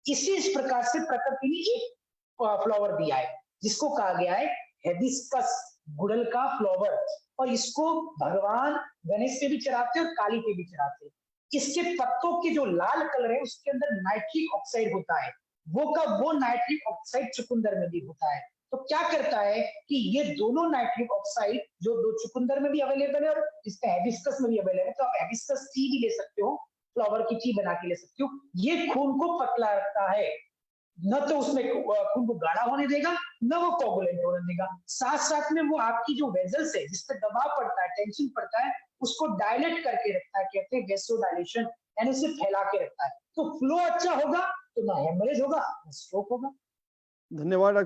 इस प्रकार से प्रकृति ने एक फ्लावर दिया है जिसको कहा गया है हिबिस्कस गुड़हल का फ्लावर, और इसको भगवान गणेश पे भी चढ़ाते हैं और काली पे भी चढ़ाते हैं। इसके पत्तों के जो लाल कलर है उसके अंदर नाइट्रिक ऑक्साइड होता है, वो नाइट्रिक ऑक्साइड चुकंदर में भी होता है। तो क्या करता है कि ये दोनों नाइट्रिक ऑक्साइड जो दो चुकंदर में भी अवेलेबल है और इसका हिबिस्कस में भी अवेलेबल है, तो आप हिबिस्कस टी भी ले सकते हो, फ्लावर की टी बना के ले सकते हो। ये खून को पतला रखता है, न तो उसमें खून को गाढ़ा होने देगा, न वो कोगुलेंट होने देगा। साथ साथ में वो आपकी जो वेजल्स है, जिस पर दबाव पड़ता है, टेंशन पड़ता है, उसको डायलेट करके रखता है, कहते हैं वैसोडाइलेशन, यानी उसे फैला के रखता है। तो फ्लो अच्छा होगा तो ना हेमरेज होगा, ना स्ट्रोक होगा। धन्यवाद डॉक्टर